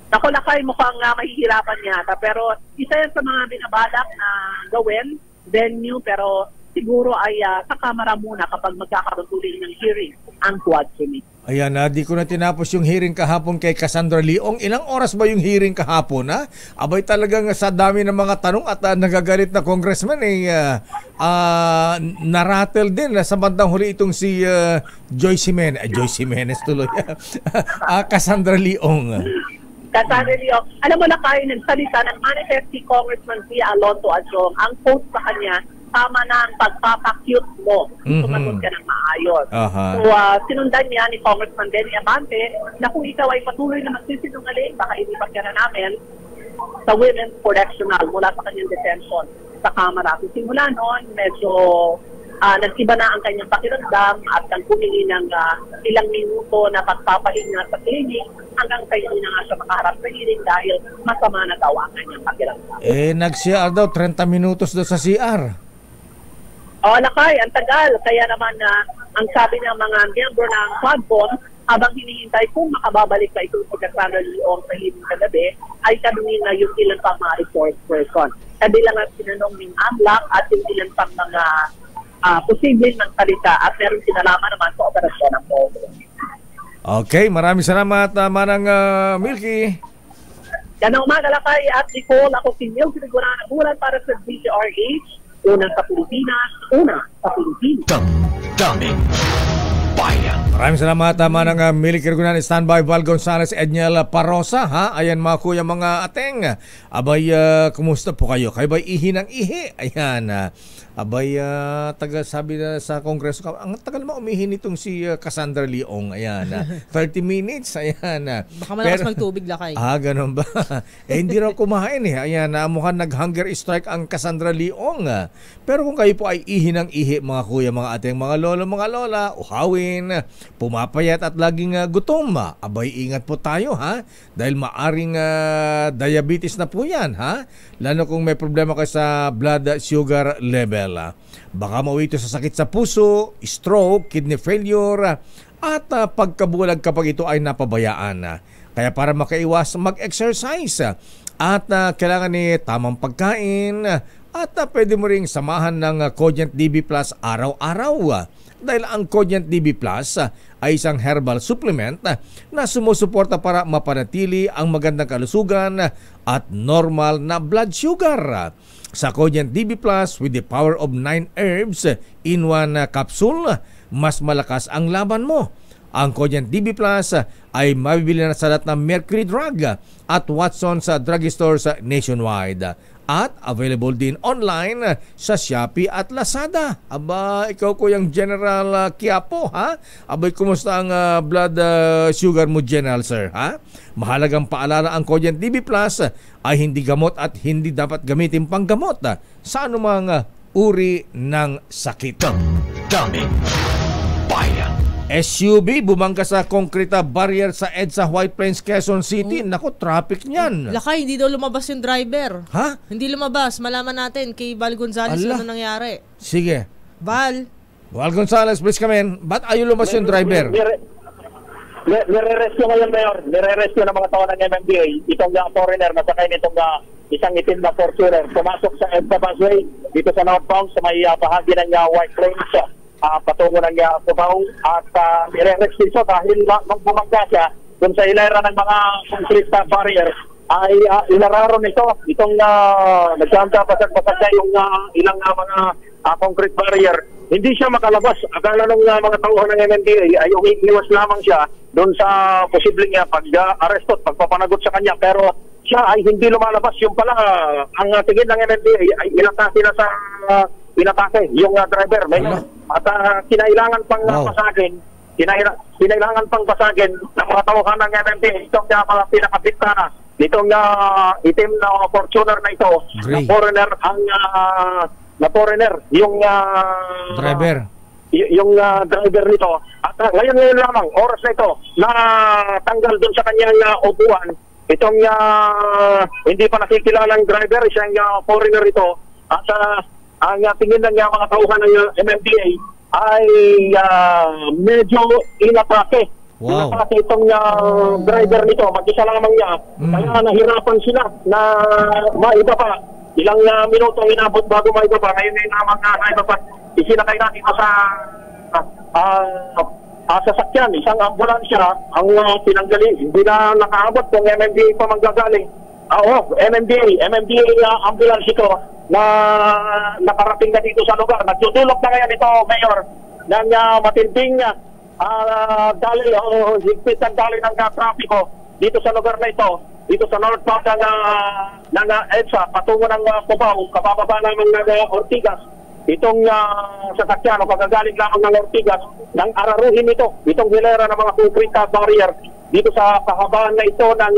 Ako Lakay, mukhang mahihirapan yata pero isa yan sa mga binabalak na gawin, venue, pero siguro ay sa Kamara muna kapag magkakaroon tuloy ng hearing ang Quad Committee. Ayan, di ko na tinapos yung hearing kahapon kay Cassandra Leong. Ilang oras ba yung hearing kahapon? Ha? Abay talagang sa dami ng mga tanong at nagagalit na congressman narattle din sa bandang huli itong si Joyce Jimenez tuloy. Cassandra Leong. Cassandra Leong. Alam mo na kayo, nagsalita ng manifest si Congressman Pia Alonso Adjong. Ang quote sa kanya, tama na ang pagpapacute mo. Sumagot ka ng maayos. So, sinundan niya ni Congressman Benny Abante na kung ikaw ay patuloy na magsisinungaling, baka ilipat ka na namin sa Women's Correctional mula sa kanyang detention sa Kamara. So, simula noon, medyo nag-iba na ang kanyang pakiramdam at ang humingi ng ilang minuto na pagpapahinga sa clinic hanggang sa hindi na nga siya makaharap sa hearing dahil masama na daw ang kanyang pakiramdam. Nag-CR daw, 30 minutos daw sa CR. Lakay, ang tagal. Kaya naman ang sabi ng mga miyembro ng Quadcom, habang hinihintay kung makababalik pa ito si Cassandra Leong sa hearing kagabi, ay tanungin na yung ilan pang mga report person. Kabilang at sinanong ng AMLAC at yung ilan pang mga posibleng ng salita at meron sinalaman naman sa operasyon ng Pogo. Okay, maraming salamat Manang Milky. Ganang umaga Lakay at Nicole, ako si Milky Gunahan Bulan para sa DZRH. Una sa Pilipinas, una sa Pilipinas. Daming bayan. Maraming salamat Manang Milky Gunahan. Standby Val Gonzales, Edniel Parosa. Ayan mga kuya, mga ateng. Abay, kumusta po kayo? Kayo ba'y ihi ng ihi? Ayan. Abay, sabi na sa Kongreso, ang tagal mo umihin itong si Cassandra Leong. Ayan, 30 minutes. Ayan. Baka malakas magtubig Lakay. Ganun ba? Hindi raw kumain Ayan, mukhang nag-hunger strike ang Cassandra Leong. Pero kung kayo po ay ihi ng ihi, mga kuya, mga ating mga lolo, mga lola, uhawin, pumapayat at laging gutom, abay, ingat po tayo, dahil maaring diabetes na po yan, lalo kung may problema kayo sa blood sugar level. Baka mauwi ito sa sakit sa puso, stroke, kidney failure, at pagkabulag kapag ito ay napabayaan. Kaya para makaiwas, mag-exercise at kailangan ni tamang pagkain at pwede mo ring samahan ng Cogent DB Plus araw-araw. Dahil ang Cogent DB Plus ay isang herbal supplement na sumusuporta para mapanatili ang magandang kalusugan at normal na blood sugar. Sa Cogent DB Plus with the power of 9 herbs in one capsule, mas malakas ang laban mo. Ang Cogent DB Plus ay mabibili na sa lahat ng Mercury Drug at Watson's drugstores nationwide. At available din online sa Shopee at Lazada. Aba, ikaw ko yung General Quiapo, Abay, kumusta ang blood sugar mo, General Sir, Mahalagang paalala, ang Cogent DB Plus ay hindi gamot at hindi dapat gamitin pang gamot sa anumang uri ng sakit. Daming bayan. SUV bumangga sa konkreta barrier sa EDSA White Plains, Quezon City. Naku, traffic niyan. Lakay, hindi daw lumabas yung driver. Hindi lumabas. Malaman natin kay Val Gonzales ano nangyari. Sige. Val Gonzales, please come in. Ba't ayaw lumabas yung driver? Nire-rescue ngayon, Mayor. Nire-rescue ng mga tao ng MMDA. Itong foreigner na sakay nitong isang itim na Fortuner. Pumasok sa EDSA busway dito sa northbound sa may bahagi ng White Plains. Patungo ng Cubao at nire-rescue dahil nung bumangga siya dun sa hilera ng mga concrete barrier ay inararo nito. Itong nagkanta-basag-basag na yung ilang mga concrete barrier. Hindi siya makalabas. Akala ng mga tauhan ng MMDA ay umiiwas lamang siya doon sa posibleng pag-aresto at pagpapanagot sa kanya. Pero siya ay hindi lumalabas. Yung pala, ang tingin ng MMDA ay inatake na sa inatake yung driver. At kinailangan pang pasagin. Kinailangan pang pasagin ng mga tauhan ng MMDA. Itong mga pinakabitana. Itong itim na Fortuner na ito. Na foreigner ang... na foreigner, yung driver. Yung driver nito. At ngayon lamang, oras na ito, na tanggal dun sa kanyang upuan, itong hindi pa nakikilalang driver, siyang foreigner ito. At ang tingin ng mga tauhan ng MMDA ay medyo inatake. Wow. Inatake itong driver nito, mag-isa lamang niya. Kaya nahirapan sila na maiba pa. Ilang minuto ang inabot bago maibaba. Ngayon ay namang naibaba. Isinakay natin ito sa sasakyan. Isang ambulansya ang pinanggaling. Hindi na nakaabot kung MMDA pa manggagaling. MMDA ambulance ito na nakarating na dito sa lugar. Nagtutulog na ngayon ito, Mayor, ng matinding dali o higpit ang dali ng trapiko dito sa lugar na ito. Dito sa northbound ng EDSA, patungo ng Cubao, kabababa naman ng Ortigas. Itong sasakyan o pagagaling lamang ng Ortigas, nang araruhin ito, itong hilera ng mga concrete barrier dito sa kahabaan na ito ng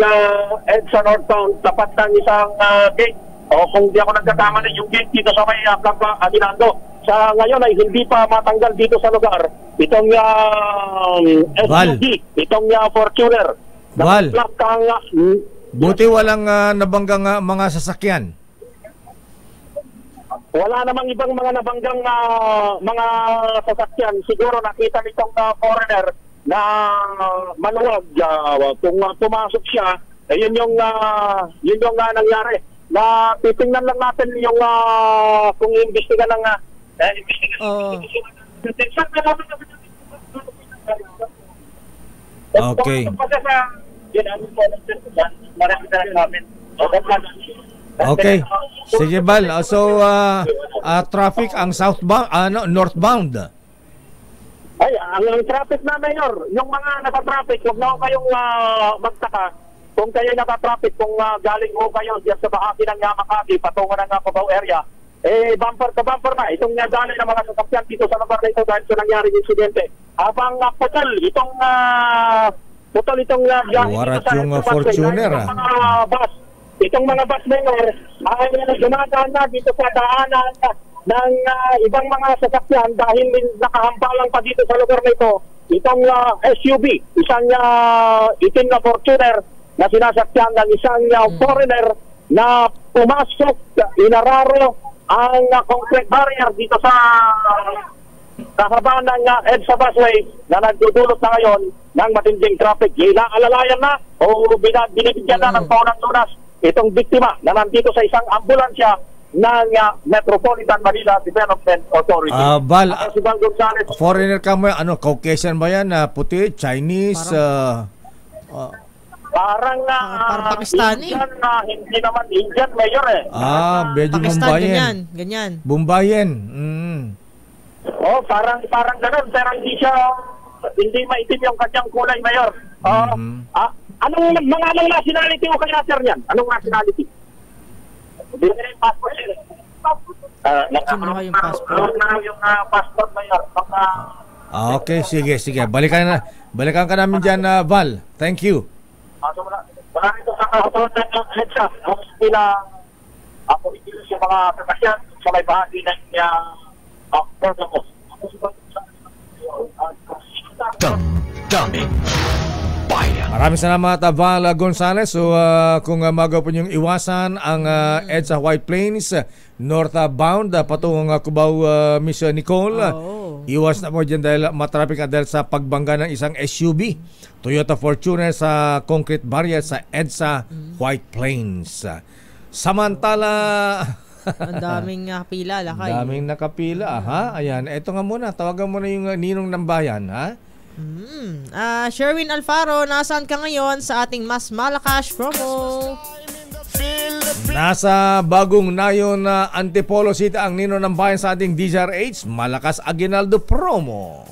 EDSA northbound, tapat ng isang gate. O kung di ako nagkakamali, yung gate dito sa may Plagba, Aguinaldo. Sa ngayon ay hindi pa matanggal dito sa lugar. Itong SUV, itong Fortuner. Val, buti walang nabanggang mga sasakyan. Wala namang ibang mga nabanggang mga sasakyan. Siguro nakita nitong foreigner na maluwag. Kung pumasok siya, yun yung nangyari. Na titingnan lang natin yung kung iimbestigan ng Okay. Okay. Sige, Val. So, traffic ang northbound. Ay, ang traffic na, Mayor, yung mga naka-traffic, huwag na kayong magtaka. Kung kayo naka-traffic, kung galing mo kayo diyan sa bahagi ng Makati, patungo ng Cubao area, bumper to bumper na. Itong dali ng mga sasakyan dito sa lugar na ito dahil sa nangyaring insidente. Habang putol itong warat yung Fortuner. Itong mga bus, Mayor, ay dumadaan na dito sa daanan ng ibang mga sasakyan dahil nakahampalang pa dito sa lugar na ito. Itong SUV, isang itim na Fortuner na sinasakyan ng isang foreigner na pumasok, inararo ang concrete barrier dito sa kahabaan ng EDSA busway na nagdudulot na ngayon ng matinding traffic. Inaalalayan na o binibigyan na ng paunang lunas itong biktima na nandito sa isang ambulansya ng Metropolitan Manila Development Authority. Val, si Val Gonzales, foreigner ka mo, Caucasian ba yan? Puti, Chinese? Parang Pakistani. Hindi naman Indian, Mayor medyo Pakistan, ganyan. Bumbayan. Parang ganun, pero hindi maitim yung kanyang kulay, Mayor. Anong nationality o kaya, sir, yan? Anong nationality? Yung passport, yung passport, Mayor. Okay, sige. Balikan ka namin dyan, Val. Thank you. Maraming ito sa kahapon ng EDSA. Ako ito sa mga kakasyan sa may bahagi ng protocol. Damdamin Bayan. Maraming salamat, Val Gonzales. So kung magawa po niyong iwasan ang EDSA White Plains northbound patungong Cubao, Miss Nicole, iwas na po dyan dahil matraffic dahil sa pagbangga ng isang SUV Toyota Fortuner sa concrete barrier sa EDSA White Plains. Samantala, ang daming pila, lakay. Daming nakapila, ha? Ayan, eto nga muna, tawagan mo na yung ninong ng bayan, ha? Sherwin Alfaro, nasaan ka ngayon sa ating mas malakas promo? Nasa bagong nayon na Antipolo City ang nino ng bayan sa ating DZRH, Malakas Aguinaldo promo.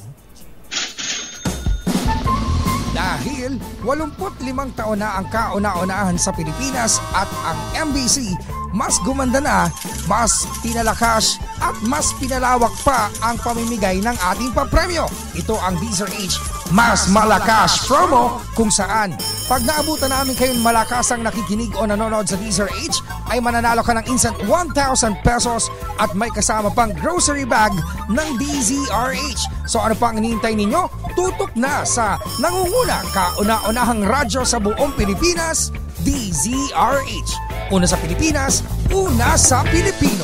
Dahil 85 taon na ang kauna-unahan sa Pilipinas at ang MBC mas gumanda na, mas pinalakas at mas pinalawak pa ang pamimigay ng ating papremyo. Ito ang DZRH Mas Malakas promo, kung saan pag naabutan namin kayong malakasang nakikinig o nanonood sa DZRH ay mananalo ka ng instant 1,000 pesos at may kasama pang grocery bag ng DZRH. So ano pa ang hinihintay ninyo? Tutok na sa nangunguna kauna-unahang radyo sa buong Pilipinas, DZRH. Una sa Pilipinas, una sa Pilipino.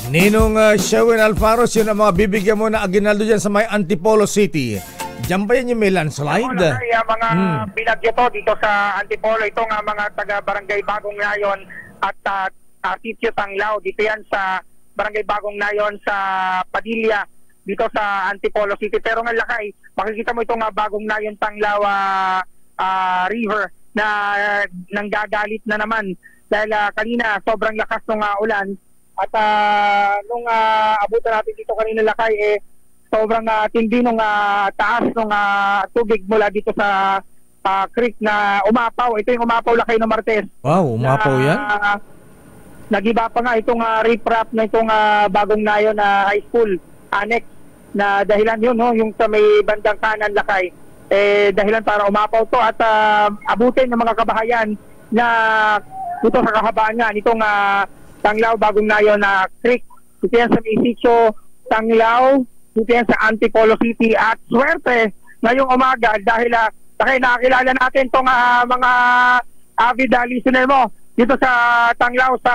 Ninong Sherwin Alfaro, sino ang mga bibigyan mo na Aguinaldo dyan sa may Antipolo City? Diyan ba yan yung may landslide? Mga binagyo to dito sa Antipolo. Ito nga mga taga-barangay Bagong Nayon at Sitio Tanglao. Dito yan sa barangay Bagong Nayon sa Padilla, dito sa Antipolo City. Pero nga lakay, makikita mo itong Bagong Nayon Tanglao River na nanggagalit na naman dahil kanina sobrang lakas ng ulan. At nung abutan natin dito kanina lakay, sobrang tindi nung taas nung tubig mula dito sa creek na umapaw. Ito yung umapaw lakay ng Martes. Wow, umapaw yan? Nagiba pa nga itong riprap na itong Bagong Nayon na high school annex na dahilan yun, no? Yung sa may bandang kanan lakay. Dahilan para umapaw to at abutin ng mga kabahayan na dito sa kahabaan nga nitong Tanglao, Bagong Nayon na creek. Dito yan sa Sitio Tanglao, dito yan sa Antipolo City. At swerte ngayong umaga dahil nakakilala natin itong mga avid listener mo dito sa Tanglao sa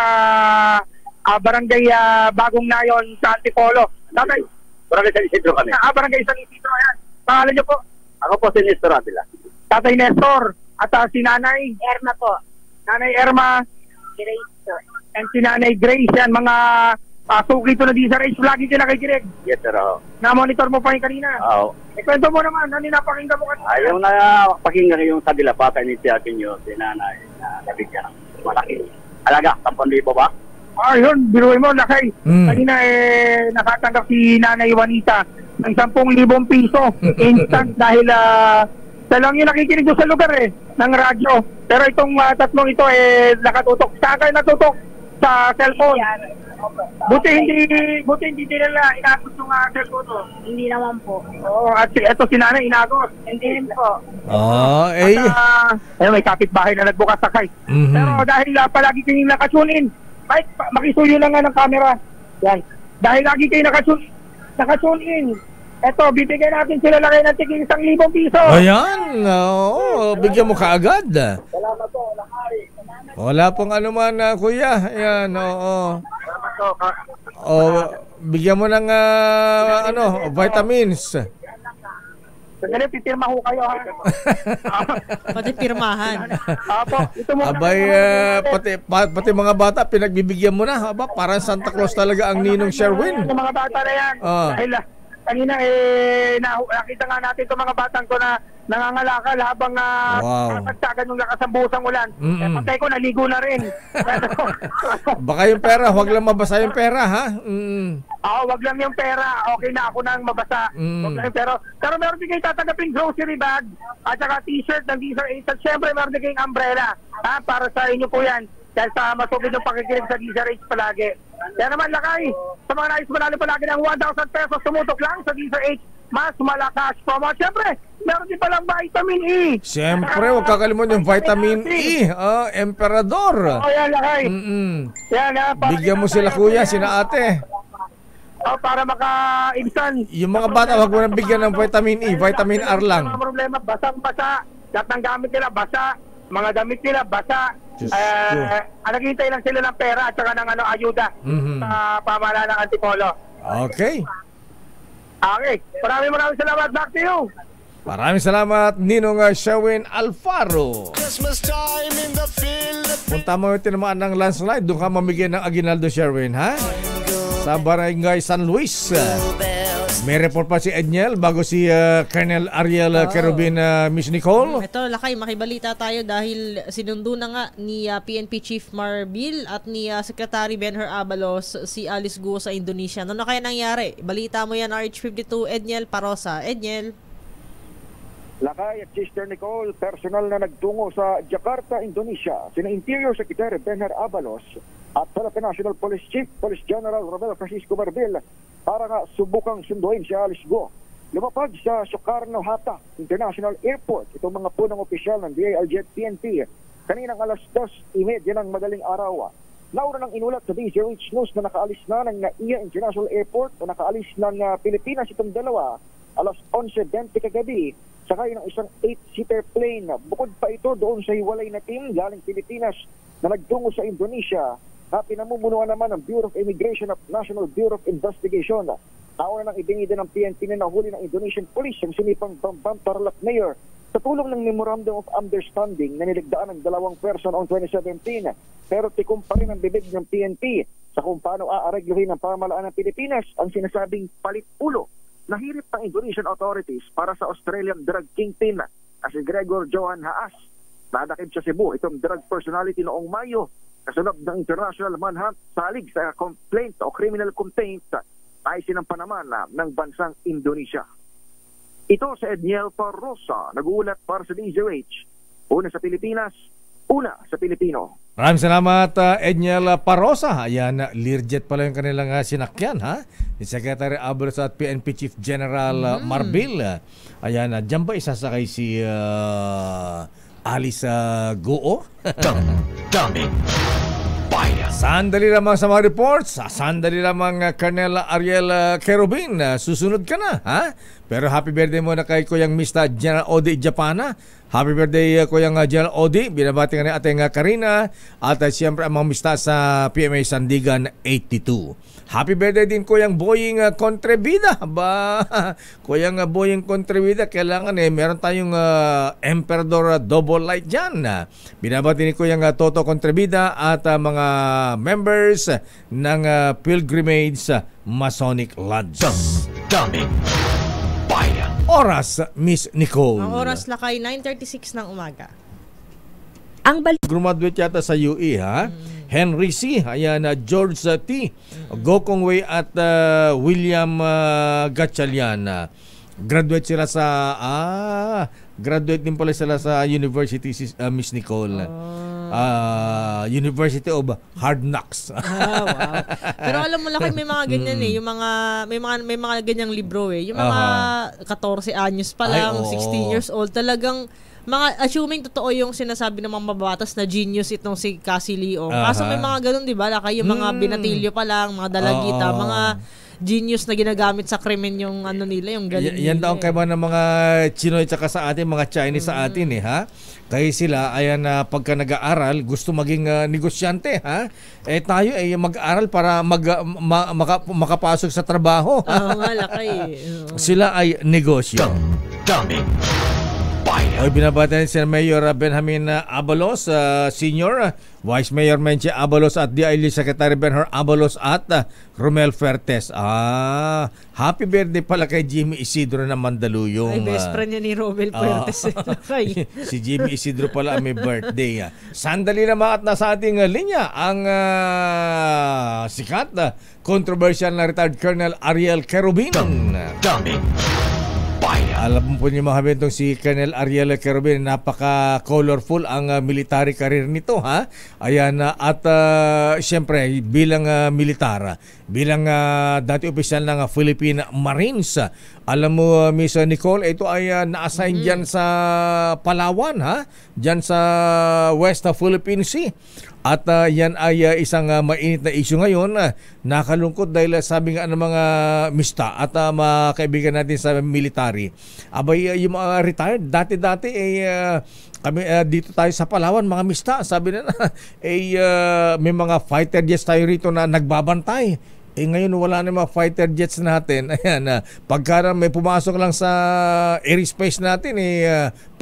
barangay Bagong Nayon sa Antipolo. Barangay San Isidro kami. Barangay San Isidro, yan. Pangalan niyo po? Ako po si Nestor Avila. Tatay Nestor at si Nanay Erma po. Nanay Erma. Grace po. And si Nanay Grace, yan mga suki ito na DZRH. Lagi ka nakikinig. Yes, sir. Na-monitor mo pa yung kanina. Oo. Kwento mo naman, ano napakinggan mo kanina? Yung pakinggan yung sa dilapatan ni Tiakin nyo, si Nanay, na nabigyan ng malaki. Alaga, 10,000 ba? Yun, biruin mo, lakay. Kanina nakatanggap si Nanay Juanita ng 10,000 piso instant dahil sa lang yung nakikinig sa lugar ng radyo. Pero itong tatlong ito nakatutok. Saan kayo natutok? Sa cellphone. Buti hindi nila inagos yung cellphone to. Hindi naman po. At ito si Nanay inagos. Hindi po. May kapitbahay na nagbukas sakay. Pero dahil palagi kayong nakatune in, Mike, makisuyo na nga ng camera. Yan. Dahil lagi kayo nakatune in. Eto, bibigyan natin sila lang ng tigil 1,000 piso. Ayan. Bigyan mo kaagad. Salamat po, lakay. Wala pong anuman, kuya. Ayan, oo. Bigyan mo ng vitamins. Sandali, pipirma ho kayo, ha? Pati pirmahan. Abay, pati mga bata, pinagbibigyan mo na. Aba, parang Santa Claus talaga ang Ninong Sherwin. Mga bata na yan. Dahil kanina nakita nga natin itong mga batang ko na nangangalakal habang kasagsagan yung lakas ng busang ulan. Patay ko, naligo na rin. Baka yung pera, huwag lang mabasa yung pera, ha? Wag lang yung pera. Okay na ako nang mabasa. Wag lang yung pera. Pero meron din kayo tatanggapin grocery bag at saka t-shirt ng DZRH. At syempre meron din kayong umbrella. Para sa inyo po yan. Dahil sa masugid yung pakikinig sa DZRH palagi. Kaya naman lakay, sa mga nais manalo palagi ng 1,000 pesos, tumutok lang sa DZRH Mas Malakas promo. Siyempre, meron din palang vitamin E. Siyempre, huwag kakalimutan yung vitamin E. Emperador. Yan lakay. Bigyan mo sila kuya, sina ate. Para maka-ibsan. Yung mga bata, huwag mo nang bigyan ng vitamin E. Vitamin R lang. Ang problema, basang-basa. Lahat ng gamit nila, basa. Mga damit nila, basa. Naghihintay lang sila ng pera at saka ng ayuda sa pamahalaan ng Antipolo. Okay. Maraming salamat. Back to you. Maraming salamat, Ninong Sherwin Alfaro. Punta mo yung tinamaan ng landslide, doon ka mamigay ng Aguinaldo Sherwin, ha? Sa Barangay San Luis. May report pa si Edniel bago si Colonel Ariel Kerubin, Miss Nicole. Ito, Lakay, makibalita tayo dahil sinundo na nga ni PNP Chief Marbil at ni Secretary Benher Abalos si Alice Guo sa Indonesia. Ano na kaya nangyari? Balita mo yan, RH52, Edniel Parosa. Edniel. Lakay at Sister Nicole, personal na nagtungo sa Jakarta, Indonesia, sina Interior Secretary Benher Abalos at Philippine National Police Chief, Police General Romel Francisco Marbil para nga subukang sunduin si Alice Guo. Lumapag sa Sukarno-Hatta International Airport itong mga punong opisyal ng DILG at PNP kaninang alas 2:30 ng madaling araw. Nauna nang inulat sa DZRH News na nakaalis na ng NAIA International Airport o nakaalis ng Pilipinas itong dalawa alas 11:20 kagabi sakay ng isang 8-seater plane. Bukod pa ito doon sa hiwalay na team galing Pilipinas na nagtungo sa Indonesia na pinamumunuan naman ng Bureau of Immigration at National Bureau of Investigation. Nauna nang ibinida ng PNP na nahuli ng Indonesian Police ang sinipang Bambang Tarlac Mayor sa tulong ng Memorandum of Understanding na niligdaan ng dalawang person noong 2017. Pero tikom pa rin ang bibig ng PNP sa kung paano aaregluhin ng pamahalaan ng Pilipinas ang sinasabing palit-ulo na hirit ng Indonesian authorities para sa Australian drug kingpin na si Gregor Johan Haas. Nadakip sa Cebu itong drug personality noong Mayo kasunod ng international manhunt salig sa complaint o criminal complaint ay sinampa naman ng bansang Indonesia. Ito sa Edniel Parosa, nag-uulat para sa DZRH. Una sa Pilipinas, una sa Pilipino. Maraming salamat, Edniel Parosa. Ayan, Learjet pala yung kanilang sinakyan, ha? Ni Secretary Abalos at PNP Chief General Marbil. Ayan, dyan ba isasakay si Alice Guo? Dummy. Sandali lamang sa mga reports. Sandali lamang, Colonel Ariel Kerubin. Susunod ka na, ha? Pero happy birthday muna kay Kuyang Mr. General Odi Japana. Happy birthday, Kuyang General Odi. Binabati ka na ating Karina. At siyempre ang mga mista sa PMA Sandigan 82. Happy birthday din Kuyang Boying Contrevida. Kuyang Boying Contrevida, kailangan meron tayong Emperador Double Light dyan. Binabati ni Kuyang Toto Contrevida at mga members ng Pilgrimage Masonic Lodge. Dummy. Oras, Miss Nicole. Ang oras Lakay, 9:36 ng umaga. Ang graduate yata sa UE, ha? Henry C. Ayan, George T. Gokong Wei at William Gatchalian. Graduate sila sa graduate din pala sila sa University, Miss Nicole. University of Hard Knocks. Wow. Pero alam mo Lakay, may mga ganyan yung mga may mga ganyang libro yung mga 14 anyos pa lang, 16 years old, talagang mga assuming totoo yung sinasabi ng mga mababatas na genius itong si Cassie Leong. Kaso may mga ganun, 'di ba? Lakay, yung mga binatilyo pa lang, mga dalagita, mga genius na ginagamit sa krimen yung ano nila, yung galing nila. Yan daw ang kaiba ng mga Chinoy tsaka sa atin, mga Chinese sa atin ha. Kaya sila ayan pagka nag-aaral gusto maging negosyante ha. Tayo ay mag-aaral para makapasok sa trabaho. Oo nga Lakay. Sila ay negosyo. Dummy. Ay binabati si Mayor Benjamin Abalos Sr., Vice Mayor Menche Abalos at DILG Secretary Benher Abalos at Romel Fertes. Happy birthday pala kay Jimmy Isidro na Mandaluyong. Ay, best friend niya ni Romel Fertes. Si Jimmy Isidro pala may birthday. Sandali naman at nasa ating linya ang sikat na controversial na retired Colonel Ariel Kerubin. Dummy. Alam po niyo mga habentong si Colonel Ariel Kerubin, napaka-colorful ang military career nito ha. Ayan at siyempre bilang militar, bilang dati opisyal ng Philippine Marines. Alam mo Miss Nicole, ito ay na-assign dyan sa Palawan ha, dyan sa West Philippine Sea. At yan ay isang mainit na issue ngayon. Nakalungkot dahil sabi nga ng mga mista at mga kaibigan natin sa military. Abay, yung mga retired, dati-dati kami dito tayo sa Palawan, mga mista, sabi na may mga fighter jets tayo rito na nagbabantay. Ngayon wala na mga fighter jets natin. Ayan, pagka may pumasok lang sa airspace natin,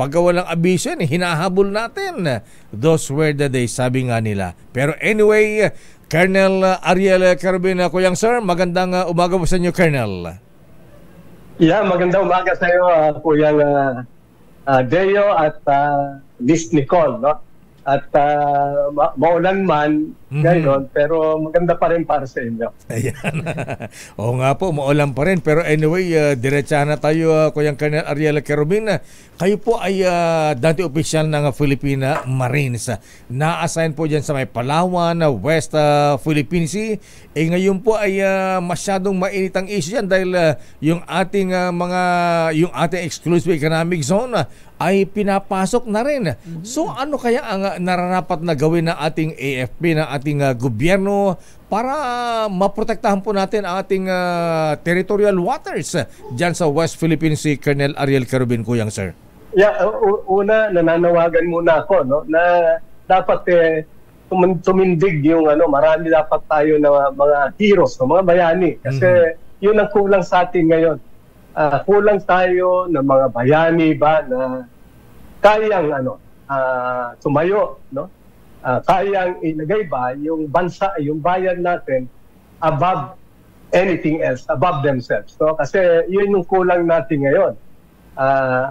pagka walang abiso yan, hinahabol natin. Those were the days, sabi nga nila. Pero anyway, Colonel Ariel Kerubin, Kuyang Sir, magandang umaga po sa inyo, Colonel. Yeah, magandang umaga sa iyo, Kuya Deo at Miss Nicole, no? At maulan man ngayon, pero maganda pa rin para sa inyo. Ayan. Oo nga po, maulan pa rin. Pero anyway, diretsahan na tayo, Kuya Colonel Ariel Querubin. Kayo po ay dati opisyal ng Philippine Marines. Na-assign po dyan sa may Palawan, West Philippine Sea. Ngayon po ay masyadong mainit ang issue yan dahil yung ating exclusive economic zone ay pinapasok na rin. So ano kaya ang nararapat na gawin ng ating AFP, ng ating gobyerno para maprotektahan po natin ang ating territorial waters dyan sa West Philippine Sea, Colonel Ariel Querubin, Kuyang Sir? Yeah, una nananawagan muna ako, no, na dapat tumindig yung marami dapat tayo na mga heroes, no, mga bayani, kasi yun ang kulang sa atin ngayon. Kulang tayo ng mga bayani ba na kayang tumayo, no? Kayang ilagay ba yung bansa, yung bayan natin above anything else, above themselves, no? Kasi yun yung kulang natin ngayon.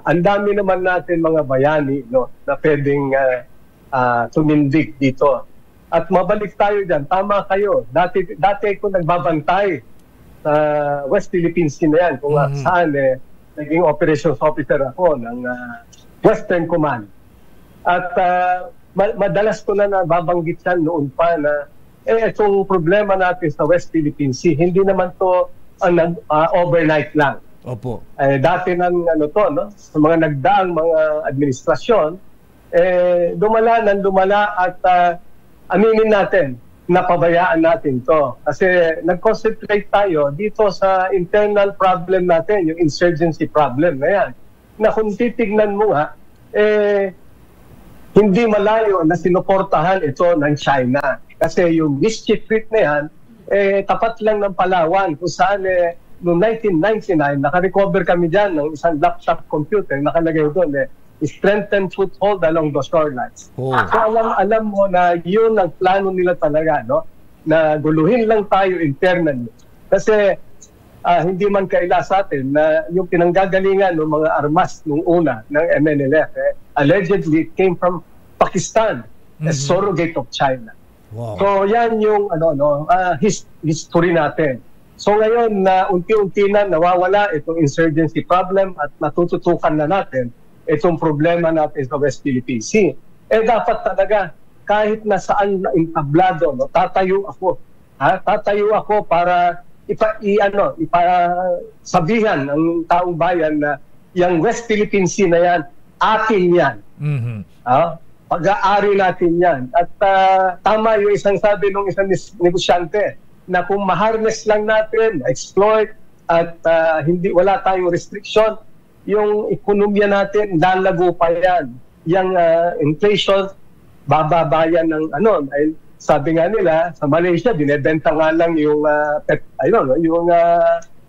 Ang dami naman natin mga bayani, no, na pwedeng tumindig dito. At mabalik tayo dyan, tama kayo. Dati ko nagbabantay sa West Philippine Sea na yan, kung saan naging operations officer ako ng Western Command. At madalas ko na nababanggit yan noon pa na itong problema natin sa West Philippine Sea, hindi naman to overnight lang. Opo. Dati ng sa mga nagdaang mga administrasyon, lumala at aminin natin, napabayaan natin to. Kasi nag-concentrate tayo dito sa internal problem natin, yung insurgency problem na yan. Na kung titignan mo nga, hindi malayo na sinuportahan ito ng China. Kasi yung mischief fleet na yan, tapat lang ng Palawan, kung saan noong 1999, nakarecover kami dyan ng isang laptop computer, nakalagay doon, strengthened foothold along the shorelines. So alam mo na yun ang plano nila talaga, no? Na guluhin lang tayo internally. Kasi hindi man kaila sa atin na yung pinanggagalingan ng mga armas nung una ng MNLF, allegedly it came from Pakistan, a surrogate of China. Wow. So yan yung history natin. So ngayon na unti-unti na nawawala itong insurgency problem at natututukan na natin itong problema natin sa West Philippine Sea. Dapat talaga kahit na saan na entablado, no, tatayo ako para sabihan ng taong bayan na yung West Philippine Sea na yan, atin yan. Pag-aari natin yan. At tama yung isang sabi ng isang negosyante na kung ma-harness lang natin, exploit at wala tayong restriction, yung ekonomiya natin, lalago pa yan. Yung inflation, bababayan ng sabi nga nila, sa Malaysia, binebenta nga lang yung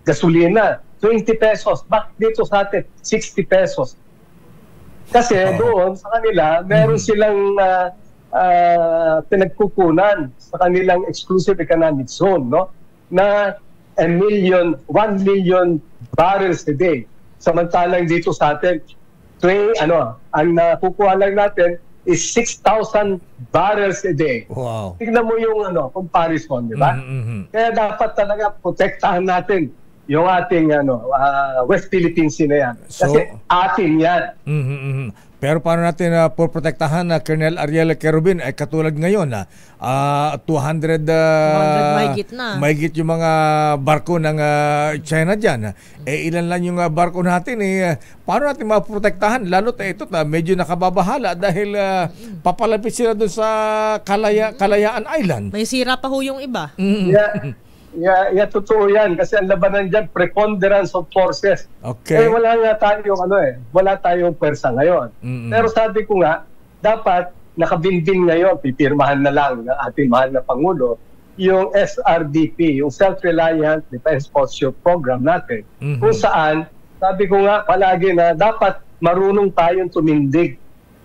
gasolina, 20 pesos. Bakit dito sa atin, 60 pesos? Kasi doon sa kanila, meron silang pinagkukunan sa kanilang exclusive economic zone, no? Na 1 million barrels a day. Samantalang dito sa atin, ang nakukuha lang natin is 6,000 barrels a day. Wow. Tignan mo yung comparison, di ba? Kaya dapat talaga protektahan natin yung ating West Philippine Sea na yan. Kasi atin yan. Pero paano natin poprotektahan na Colonel Ariel Querubin ay katulad ngayon 200 mahigit yung mga barko ng China dyan. Ilan lang yung barko natin paano natin maprotektahan lalo ito na medyo nakababahala dahil papalapit sila doon sa Kalayaan Island. May sira pa ho yung iba. Yeah, totoo yan. Kasi ang labanan dyan, preponderance of forces. Okay. Wala tayong pwersa ngayon. Pero sabi ko nga, dapat nakabinding ngayon, pipirmahan na lang ng ating mahal na Pangulo, yung SRDP, yung Self-Reliant Defense Posture Program natin. Kung saan, sabi ko nga palagi na dapat marunong tayong tumindig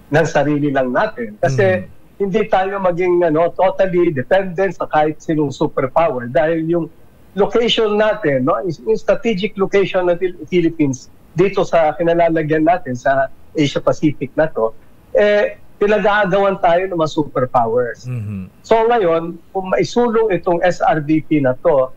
ng sarili lang natin. Kasi hindi tayo maging totally dependent sa kahit sinong superpower dahil yung location natin, no, yung strategic location ng Philippines dito sa kinalalagyan natin sa Asia Pacific na to, pinag-aagawan tayo ng mga superpowers. So ngayon, kung maisulong itong SRDP na to,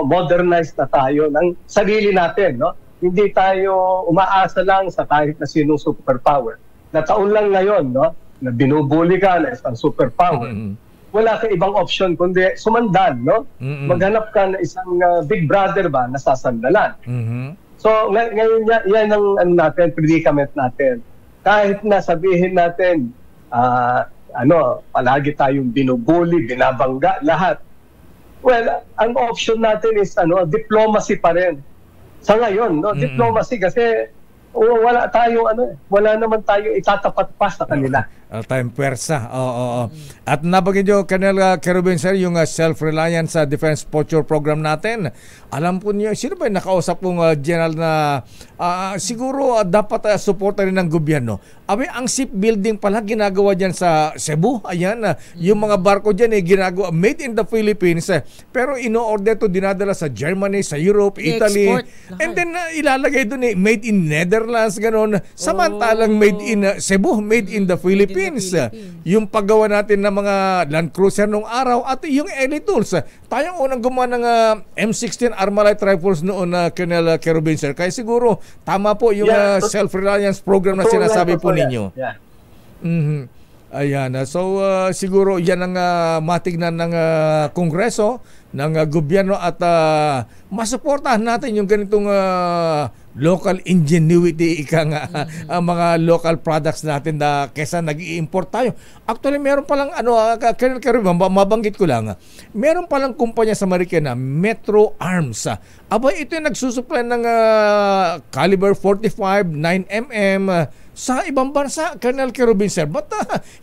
modernize na tayo ng sarili natin, no? Hindi tayo umaasa lang sa kahit na sinong superpower. Nataon lang ngayon, no, na binubuli ka na isang superpower. Wala ka ibang option kundi sumandan, no? Maghanap ka na isang big brother ba na sasandalan. So ngayon yan ang natin, predicament natin. Kahit na sabihin natin palagi tayong binubuli, binabangga, lahat. Well, ang option natin is diplomacy pa rin. Sa ngayon, no, diplomacy kasi wala naman tayo itatapat pa sa kanila. Tayong pwersa. At nabagin nyo, Colonel Kerubin, sir, yung self-reliance defense posture program natin. Alam po niyo, sino ba yung nakausap pong general na siguro dapat suporta rin ng gobyerno? Ang shipbuilding pala ginagawa dyan sa Cebu. Ayan, yung mga barko dyan ginagawa made in the Philippines, pero ino-order to dinadala sa Germany, sa Europe, Italy. And then ilalagay doon made in Netherlands, ganon. Samantalang made in Cebu, made in the Philippines. Yung paggawa natin ng mga Land Cruiser nung araw at yung Elite Tools. Tayong unang gumawa ng M16 Armalite rifles noon na Colonel Kerubin, sir. Kaya siguro tama po yung self-reliance program na sinasabi po ninyo. Ayan. So siguro yan ang matignan ng Kongreso, ng gobyerno at masuportahan natin yung ganitong local ingenuity, mga local products natin na kesa nag-i-import tayo. Actually, meron palang Colonel Kerubin, mabanggit ko lang, meron palang kumpanya sa Marikina, Metro Arms. Ito yung nagsusupply ng caliber 45, 9mm sa ibang bansa, Colonel Kerubin, sir. Ba't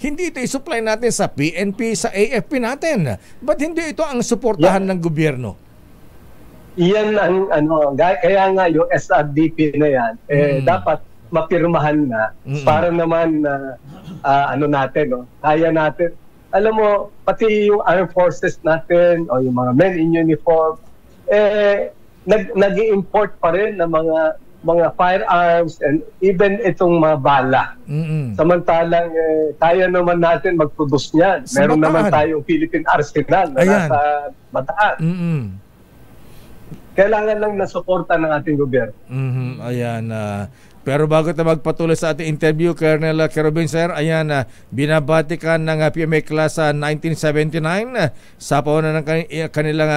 hindi ito i-supply natin sa PNP, sa AFP natin? Ba't hindi ito ang suportahan ng gobyerno? Iyan ang kaya nga yung SRDP na yan dapat mapirmahan na para naman natin, kaya natin. Alam mo, pati yung armed forces natin o yung mga men in uniform nag-i-import pa rin ng mga firearms and even itong mga bala. Samantalang kaya naman natin mag-produce niyan. Meron naman tayong Philippine Arsenal na nasa Bataan. Kailangan lang na suporta ng ating gobyerno. Ayan. Pero bago tayo magpatuloy sa ating interview, Colonel Kerubin, sir, ayan, binabati ka ng PMA Class 1979 sa paunan ng kanilang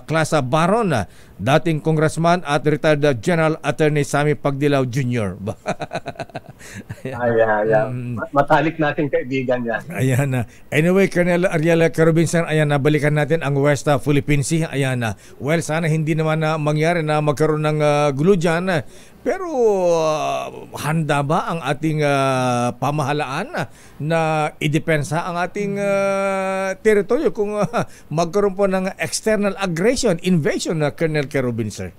Class Baron, dating congressman at retired General Attorney Sammy Pagdilaw Jr. Matalik natin kaibigan yan. Ayan. Anyway, Colonel Ariel Kerubin, sir, ayan, nabalikan natin ang West Philippine Sea. Ayan. Well, sana hindi naman mangyari na magkaroon ng gulo dyan. Pero handa ba ang ating pamahalaan na idepensa ang ating teritoryo kung magkaroon po ng external aggression, invasion, Colonel Kerubin, sir?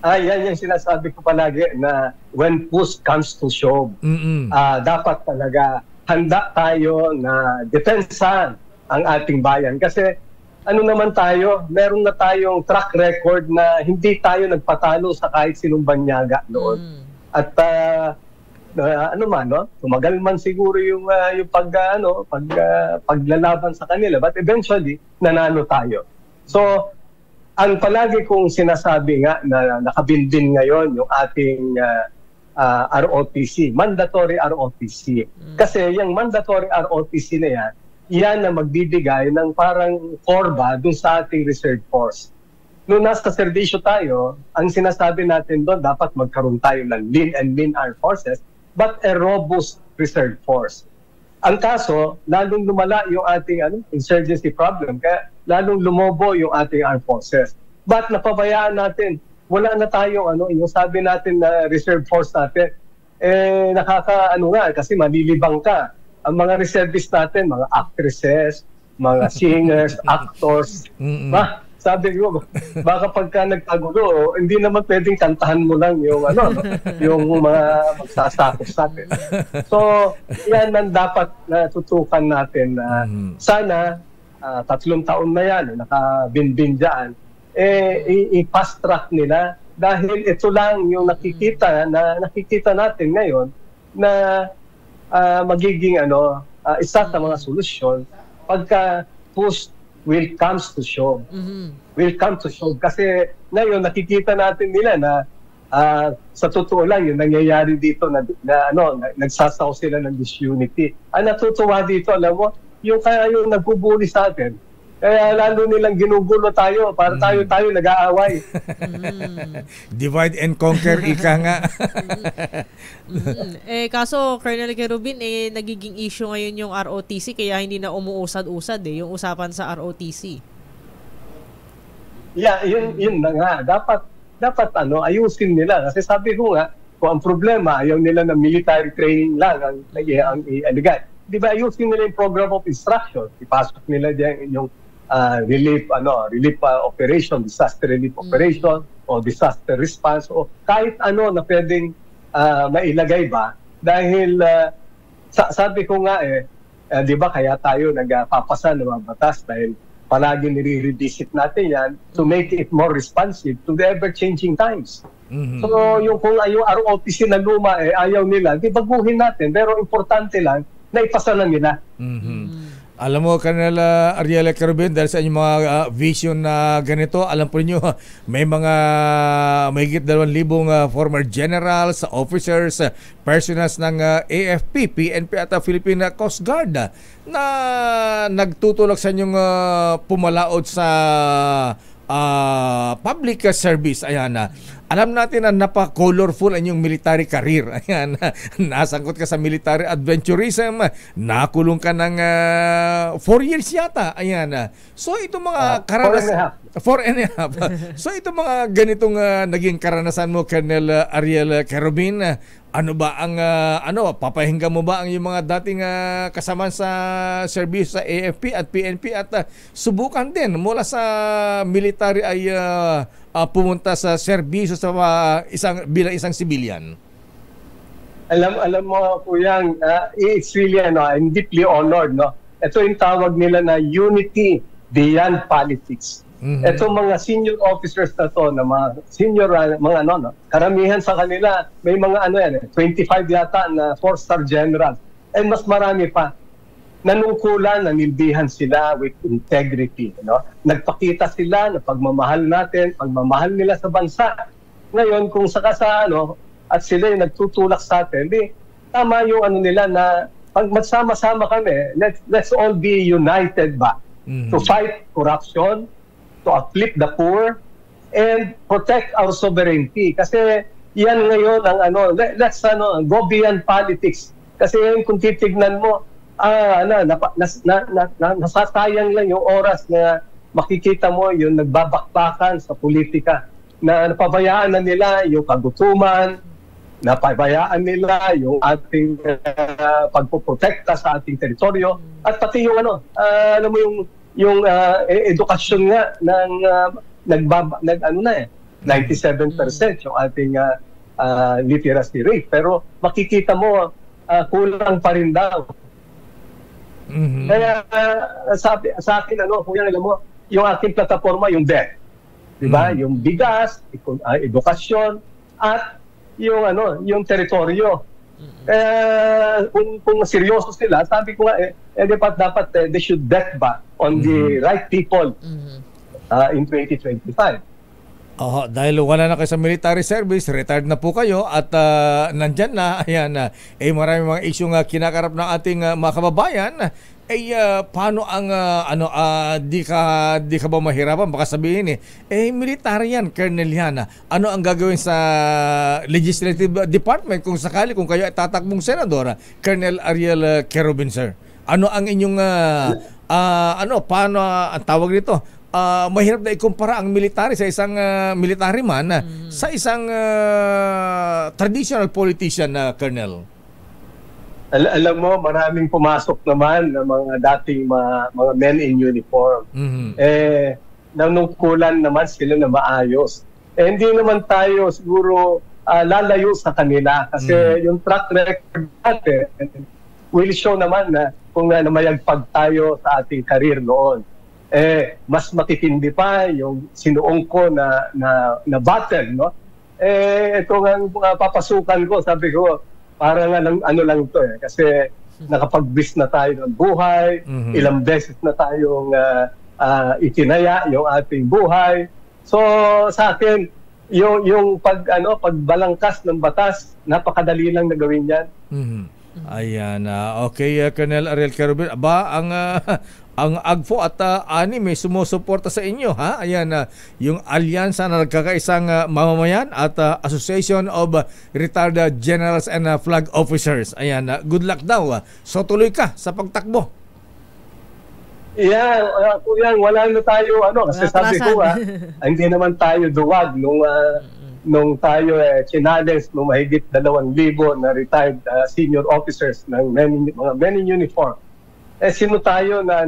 Yan yung sinasabi ko palagi na when push comes to shove, dapat talaga handa tayo na depensahan ang ating bayan. Kasi naman tayo, meron na tayong track record na hindi tayo nagpatalo sa kahit sinong banyaga noon. At tumagal man siguro yung paglalaban sa kanila, but eventually nanalo tayo. So ang palagi kong sinasabi nga na nakabindin ngayon yung ating ROTC, mandatory ROTC. Kasi yung mandatory ROTC na yan na magbibigay ng parang korba dun sa ating reserve force. Noong nasa serbisyo tayo, ang sinasabi natin doon, dapat magkaroon tayo ng lean and mean armed forces, but a robust reserve force. Ang kaso, lalong lumala yung ating insurgency problem, kaya lalong lumobo yung ating armed forces. But napabayaan natin, wala na tayong yung sabi natin na reserve force natin, kasi malilibang ka. Ang mga reservists natin, mga actresses, mga singers, actors, sabi ko, baka pagka nagkagulo, hindi naman pwedeng kantahan mo lang yung yung mga magsasakop sa atin. So, yan ang dapat natutukan natin na sana 3 taon na yan, nakabinbin dyan, i-fast track nila dahil ito lang yung nakikita natin ngayon na magiging isa sa mga solusyon pagka push will comes to shove. Will come to shove. Kasi ngayon nakikita natin nila na sa totoo lang yung nangyayari dito na nagsasaw sila ng disunity. Ang natutuwa dito, alam mo, yung nagbubuli sa atin, kaya lalo nilang ginugulo tayo para tayo nag-aaway. Divide and conquer, ika nga. Kaso, Colonel Kerubin, nagiging issue ngayon yung ROTC kaya hindi na umuusad-usad yung usapan sa ROTC. Yeah, yun na nga. Dapat ayusin nila. Kasi sabi ko nga, kung ang problema, ayaw nila ng military training lang ang i-aligay. Di ba, ayusin nila yung program of instruction. Ipasok nila diyan yung relief operation, disaster relief operation, o disaster response, o kahit na pwedeng mailagay ba. Dahil, sabi ko nga di ba, kaya tayo nagpapasa ng mga batas dahil palagi nire-revisit natin yan to make it more responsive to the ever-changing times. So, kung yung ROTC na luma, ayaw nila, di baguhin natin. Pero importante lang, na ipasa na nila. Alam mo, Colonel Ariel Kerubin, dahil sa inyong mga vision na ganito, alam po niyo may mga mahigit 2,000 former generals, officers, personals ng AFP, PNP at Philippine Coast Guard na nagtutulak sa inyong pumalaod sa public service. Ayan na. Alam natin na napaka-colorful ang inyong military career. Ayan, nasangkot ka sa military adventurism, nakulong ka ng 4 years yata. Ayan. So ito mga karanasan 4.5. So ito mga ganitong naging karanasan mo, Colonel Ariel Kerubin, ano ba ang papahinggan mo ba ang yung mga dating kasama sa serbisyo sa AFP at PNP at subukan din mula sa military ay pumunta sa serbisyo sa bilang isang civilian? Alam mo, Kuyang, it's really I'm deeply honored, no. Ito yung tawag nila na unity beyond politics. Ito mga senior officers na to, na mga senior karamihan sa kanila may mga 25 yata na 4-star general, and mas marami pa. Nanungkulan, nanilbihan sila with integrity, nagpakita sila na pagmamahal natin, pagmamahal nila sa bansa. Ngayon kung sa at sila yung nagtutulak sa atin, tama yung nila na pag magsama-sama kami, let's all be united ba to fight corruption, to uplift the poor, and protect our sovereignty. Kasi yan ngayon ang let's go beyond politics. Kasi kung titignan mo, nasasayang lang yung oras na makikita mo yung nagbabakbakan sa politika, na napabayaan na nila yung kagutuman, napabayaan nila yung ating pagpoprotekta sa ating teritoryo, at pati yung alam mo yung edukasyon nga ng 97% yung ating literacy rate, pero makikita mo kulang pa rin daw. Kaya sa akin alam mo, yung aking plataforma, yung DEP, di ba? Yung bigas, edukasyon, at yung teritoryo. Kung seryoso sila, sabi ko nga dapat they should bet ba on the right people in 2025. Dahil wala na kayo sa military service, retired na po kayo at nandyan na, ayan na, marami mga issue nga kinakarap ng ating mga kababayan. Paano ang di ka ba mahirapan? Baka sabihin military yan, Colonel yan. Ano ang gagawin sa legislative department kung sakali kung kayo ay tatakbong senador, Colonel Ariel Kerubin, sir? Ano ang inyong paano ang tawag nito? Mahirap na ikumpara ang military sa isang military man sa isang traditional politician na Colonel. Alam mo, maraming pumasok naman ng mga dating mga men in uniform. Nanungkulan naman sila na maayos. Hindi naman tayo siguro lalayo sa kanila kasi yung track record natin will show naman na kung namayagpag tayo sa ating karir noon. Mas matitindi pa yung sinuong ko na battle, no? Ito nga papasukan ko, sabi ko, parang ano lang ito kasi nakapag-bis na tayo ng buhay, ilang beses na tayong itinaya yung ating buhay. So sa akin, yung pagbalangkas ng batas, napakadali lang na gawin yan. Ayan, okay, Colonel Ariel Querubin. Ang AGFO at ANI may sumusuporta sa inyo, ha? Ayan, yung alyansa na nagkakaisang mamamayan at Association of Retired Generals and Flag Officers. Ayan, good luck daw. So tuloy ka sa pagtakbo. Yeah, kuya, wala na tayo kasi sabi ko hindi naman tayo duwag nung tayo challenge nung mahigit 2,000 na retired senior officers ng many uniform. Sino tayo na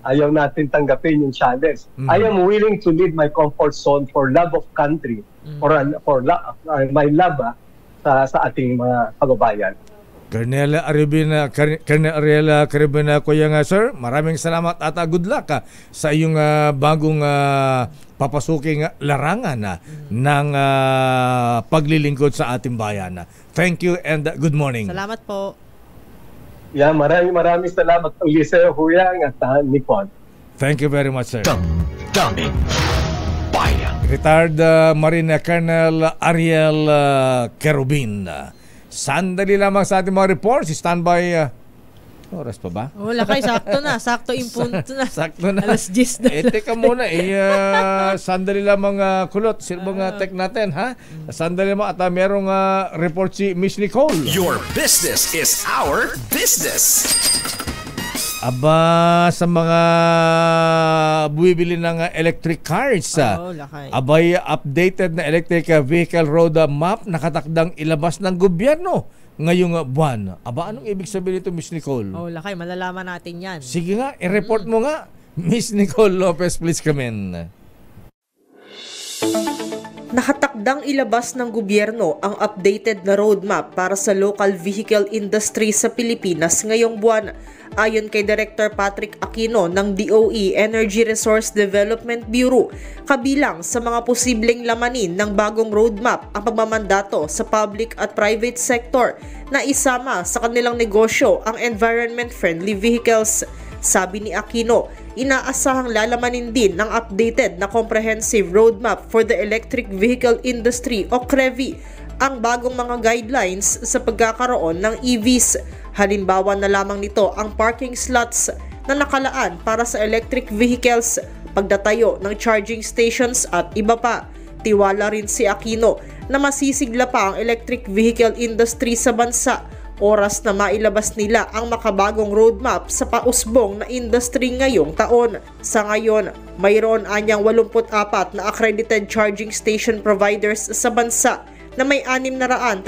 ayaw natin tanggapin yung challenge. I am willing to leave my comfort zone for love of country, for my love sa ating mga kababayan. Colonel Ariel Querubin, kuya nga sir, maraming salamat at good luck sa iyong bagong papasuking larangan ng paglilingkod sa ating bayan. Thank you and good morning. Salamat po. Yeah, maraming salamat uli sa Huyang at Nippon. Thank you very much, sir. Daming bayan. Retired Marine Colonel Ariel Querubin. Sandali lamang sa ating mga reports. Standby. Oras pa ba? Lakay, sakto na. Sakto impunto na. Sakto na. Alas 10 na. Teka muna. Sandali lamang kulot. Silbong tech natin, ha? Sandali lamang at merong report si Miss Nicole. Your business is our business. Aba, sa mga buwibili ng electric cars, abay updated na electric vehicle road map nakatakdang ilabas ng gobyerno ngayong buwan. Aba, anong ibig sabihin nito, Miss Nicole? Lakay, malalaman natin yan. Sige nga, i-report mo nga. Miss Nicole Lopez, please come in. Nakatakdang ilabas ng gobyerno ang updated na roadmap para sa local vehicle industry sa Pilipinas ngayong buwan. Ayon kay Director Patrick Aquino ng DOE Energy Resource Development Bureau, kabilang sa mga posibleng lamanin ng bagong roadmap ang pagmamandato sa public at private sector na isama sa kanilang negosyo ang environment-friendly vehicles. Sabi ni Aquino, inaasahang lalamanin din ng updated na comprehensive roadmap for the electric vehicle industry o CREVI ang bagong mga guidelines sa pagkakaroon ng EVs. Halimbawa na lamang nito ang parking slots na nakalaan para sa electric vehicles, pagdatayo ng charging stations at iba pa. Tiwala rin si Aquino na masisigla pa ang electric vehicle industry sa bansa oras na mailabas nila ang makabagong roadmap sa pausbong na industry ngayong taon. Sa ngayon, mayroon anyang 84 na accredited charging station providers sa bansa na may 639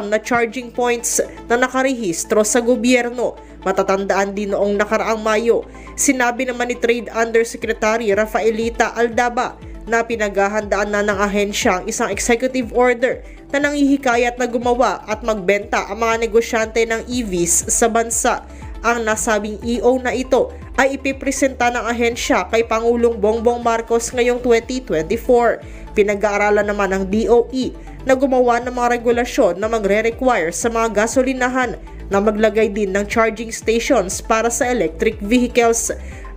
na charging points na nakarehistro sa gobyerno. Matatandaan din noong nakaraang Mayo, sinabi naman ni Trade Undersecretary Rafaelita Aldaba na pinaghahandaan na ng ahensya ang isang executive order na nanghihikayat na gumawa at magbenta ang mga negosyante ng EVs sa bansa. Ang nasabing EO na ito ay ipipresenta ng ahensya kay Pangulong Bongbong Marcos ngayong 2024. Pinag-aaralan naman ng DOE na gumawa ng mga regulasyon na magre-require sa mga gasolinahan na maglagay din ng charging stations para sa electric vehicles.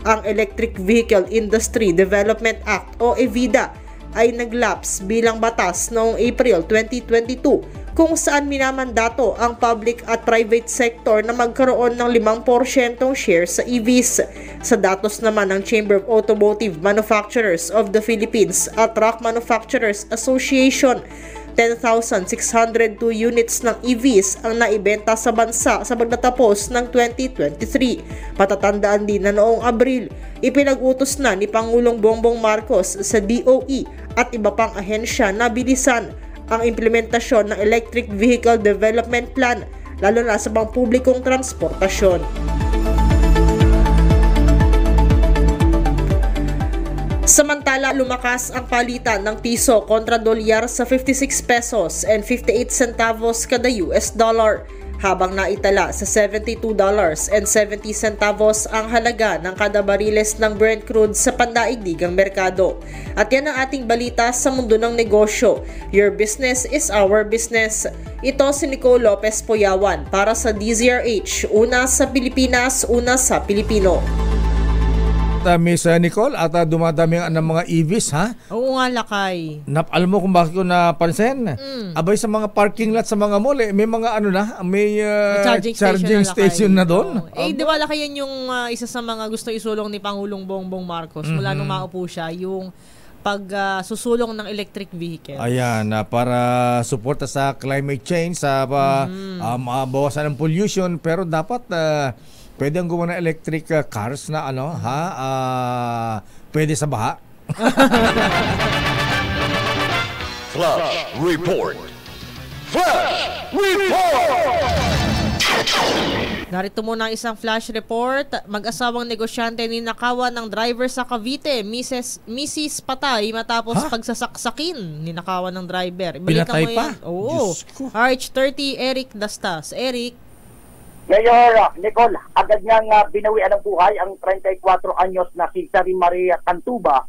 Ang Electric Vehicle Industry Development Act o EVIDA ay naglaps bilang batas noong April 2022 kung saan minamandato ang public at private sector na magkaroon ng 5% share sa EVs. Sa datos naman ng Chamber of Automotive Manufacturers of the Philippines at Truck Manufacturers Association, 10,602 units ng EVs ang naibenta sa bansa sa pagtatapos ng 2023. Patatandaan din na noong Abril, ipinag-utos na ni Pangulong Bongbong Marcos sa DOE at iba pang ahensya na bilisan ang implementasyon ng Electric Vehicle Development Plan, lalo na sa pampublikong transportasyon. Samantala, lumakas ang palitan ng piso kontra dolyar sa 56 pesos and 58 centavos kada US dollar, habang naitala sa $72.70 ang halaga ng kada bariles ng Brent crude sa pandaigdigang merkado. At yan ang ating balita sa mundo ng negosyo. Your business is our business. Ito si Nicole Lopez Poyawan para sa DZRH, una sa Pilipinas, una sa Pilipino. Miss Nicole, at dumadami ang mga EVs, ha? Oo nga, Lakay. Alam mo kung bakit ko napansin? Abay, sa mga parking lot sa mga mall, may mga may charging station na doon. Di ba, Lakay, yan yung isa sa mga gusto isulong ni Pangulong Bongbong Marcos mula nung maupo siya, yung pag-susulong ng electric vehicle. Ayan, para suporta sa climate change, sa mabawasan ng pollution, pero dapat pwede ang gumawa ng electric cars na pwede sa baha. Flash Report. Flash Report! Narito muna ang isang flash report. Mag-asawang negosyante ninakawan ng driver sa Cavite, Mrs. Patay, matapos pagsasaksakin. Ninakawan ng driver. Pinatay pa? Oo. RH30 Eric Dastas. Eric? Mayor Nicole, agad niyang binawian ng buhay ang 34 anyos na si Sari Maria Cantuba,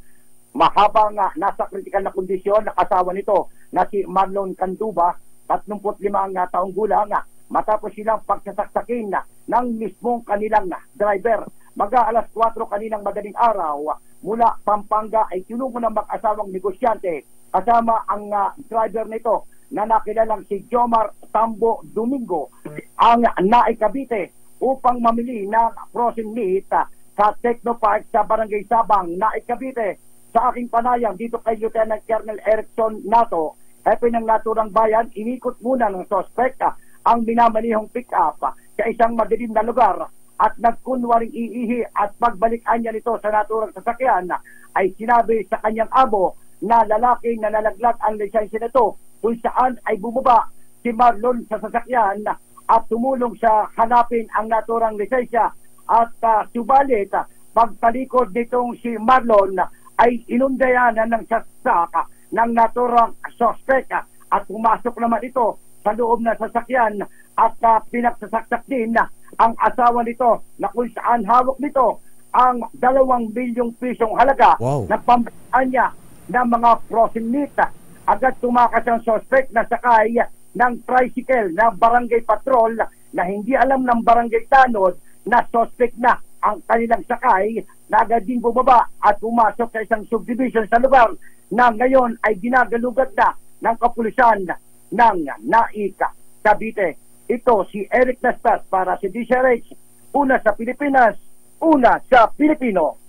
mahabang nasa kritikal na kondisyon na asawa nito na si Marlon Cantuba, 35 taong gulang, matapos silang pagsasaksakin ng mismong kanilang driver. Mag-alas 4 kaninang madaling araw mula Pampanga ay tinungo ng mag-asawang negosyante kasama ang driver nito na nakilalang si Jomar Tambo Domingo ang naikabite upang mamili ng frozen meat sa Technopark sa Barangay Sabang, naikabite. Sa aking panayam dito kay Lieutenant Colonel Erickson Nato, hepe ng naturang bayan, inikot muna ng sospek ang minamanihong pick-up sa isang madilim na lugar at nagkunwaring iihi at pagbalikan niya nito sa naturang sasakyan ay sinabi sa kanyang amo na lalaking na nalaglag ang lisensya nito kung saan ay bumaba si Marlon sa sasakyan at tumulong sa hanapin ang naturang lisensya at subalit pagtalikod nitong si Marlon ay inundayanan ng sasaka ng naturang sospek at pumasok naman ito sa loob ng sasakyan at pinagsasaksak din ang asawa nito na kung saan hawak nito ang 2 milyong pisong halaga na pambayaan niya ng mga frozen meat. Agad tumakas ang suspect na sakay ng tricycle na barangay patrol na hindi alam ng barangay tanod na suspect na ang kanilang sakay, na agad din bumaba at pumasok sa isang subdivision sa lugar na ngayon ay ginagalugat na ng kapulisan ng Naika, Cavite. Ito si Eric Dastas para si DZRH, una sa Pilipinas, una sa Pilipino.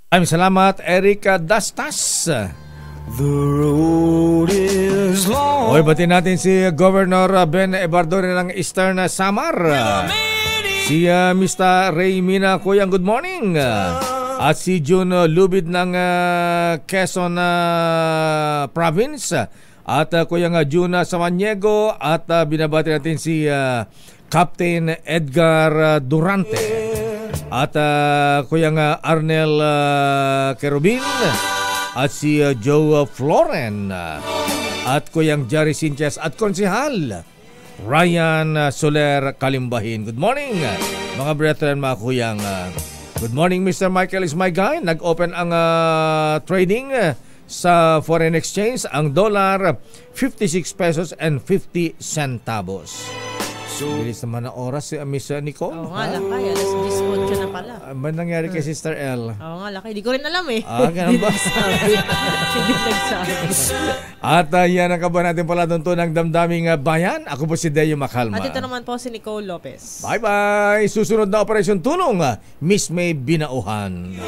Maraming salamat, Eric Dastas. The road is long. Batiin natin si Governor Ben Ebardore ng Eastern Samar. Si Mr. Ray Mina Kuyang, good morning. At si June Lubid ng Quezon Province. At Kuyang Juna Samaniego. At binabati natin si Captain Edgar Durante. At Kuyang Arnel Kerubin. At si Joe Floren at Kuyang Jerry Sanchez at Konsehal Ryan Soler Kalimbahin. Good morning mga brethren, mga kuyang. Good morning, Mr. Michael is my guy. Nag-open ang trading sa foreign exchange. Ang dollar 56 pesos and 50 centavos. Bilis naman ang oras si Miss Nicole. Oo nga, Lakay. Alas 18 na pala. Ba nangyari kay Sister L? Oo nga, Lakay. Di ko rin alam eh. Ganun ba? Hindi nagsabi. At yan ang kaba natin pala doon ng damdaming bayan. Ako po si Deo Macalma. At ito naman po si Nicole Lopez. Bye-bye! Susunod na Operasyon Tulong, Miss May Binauhan.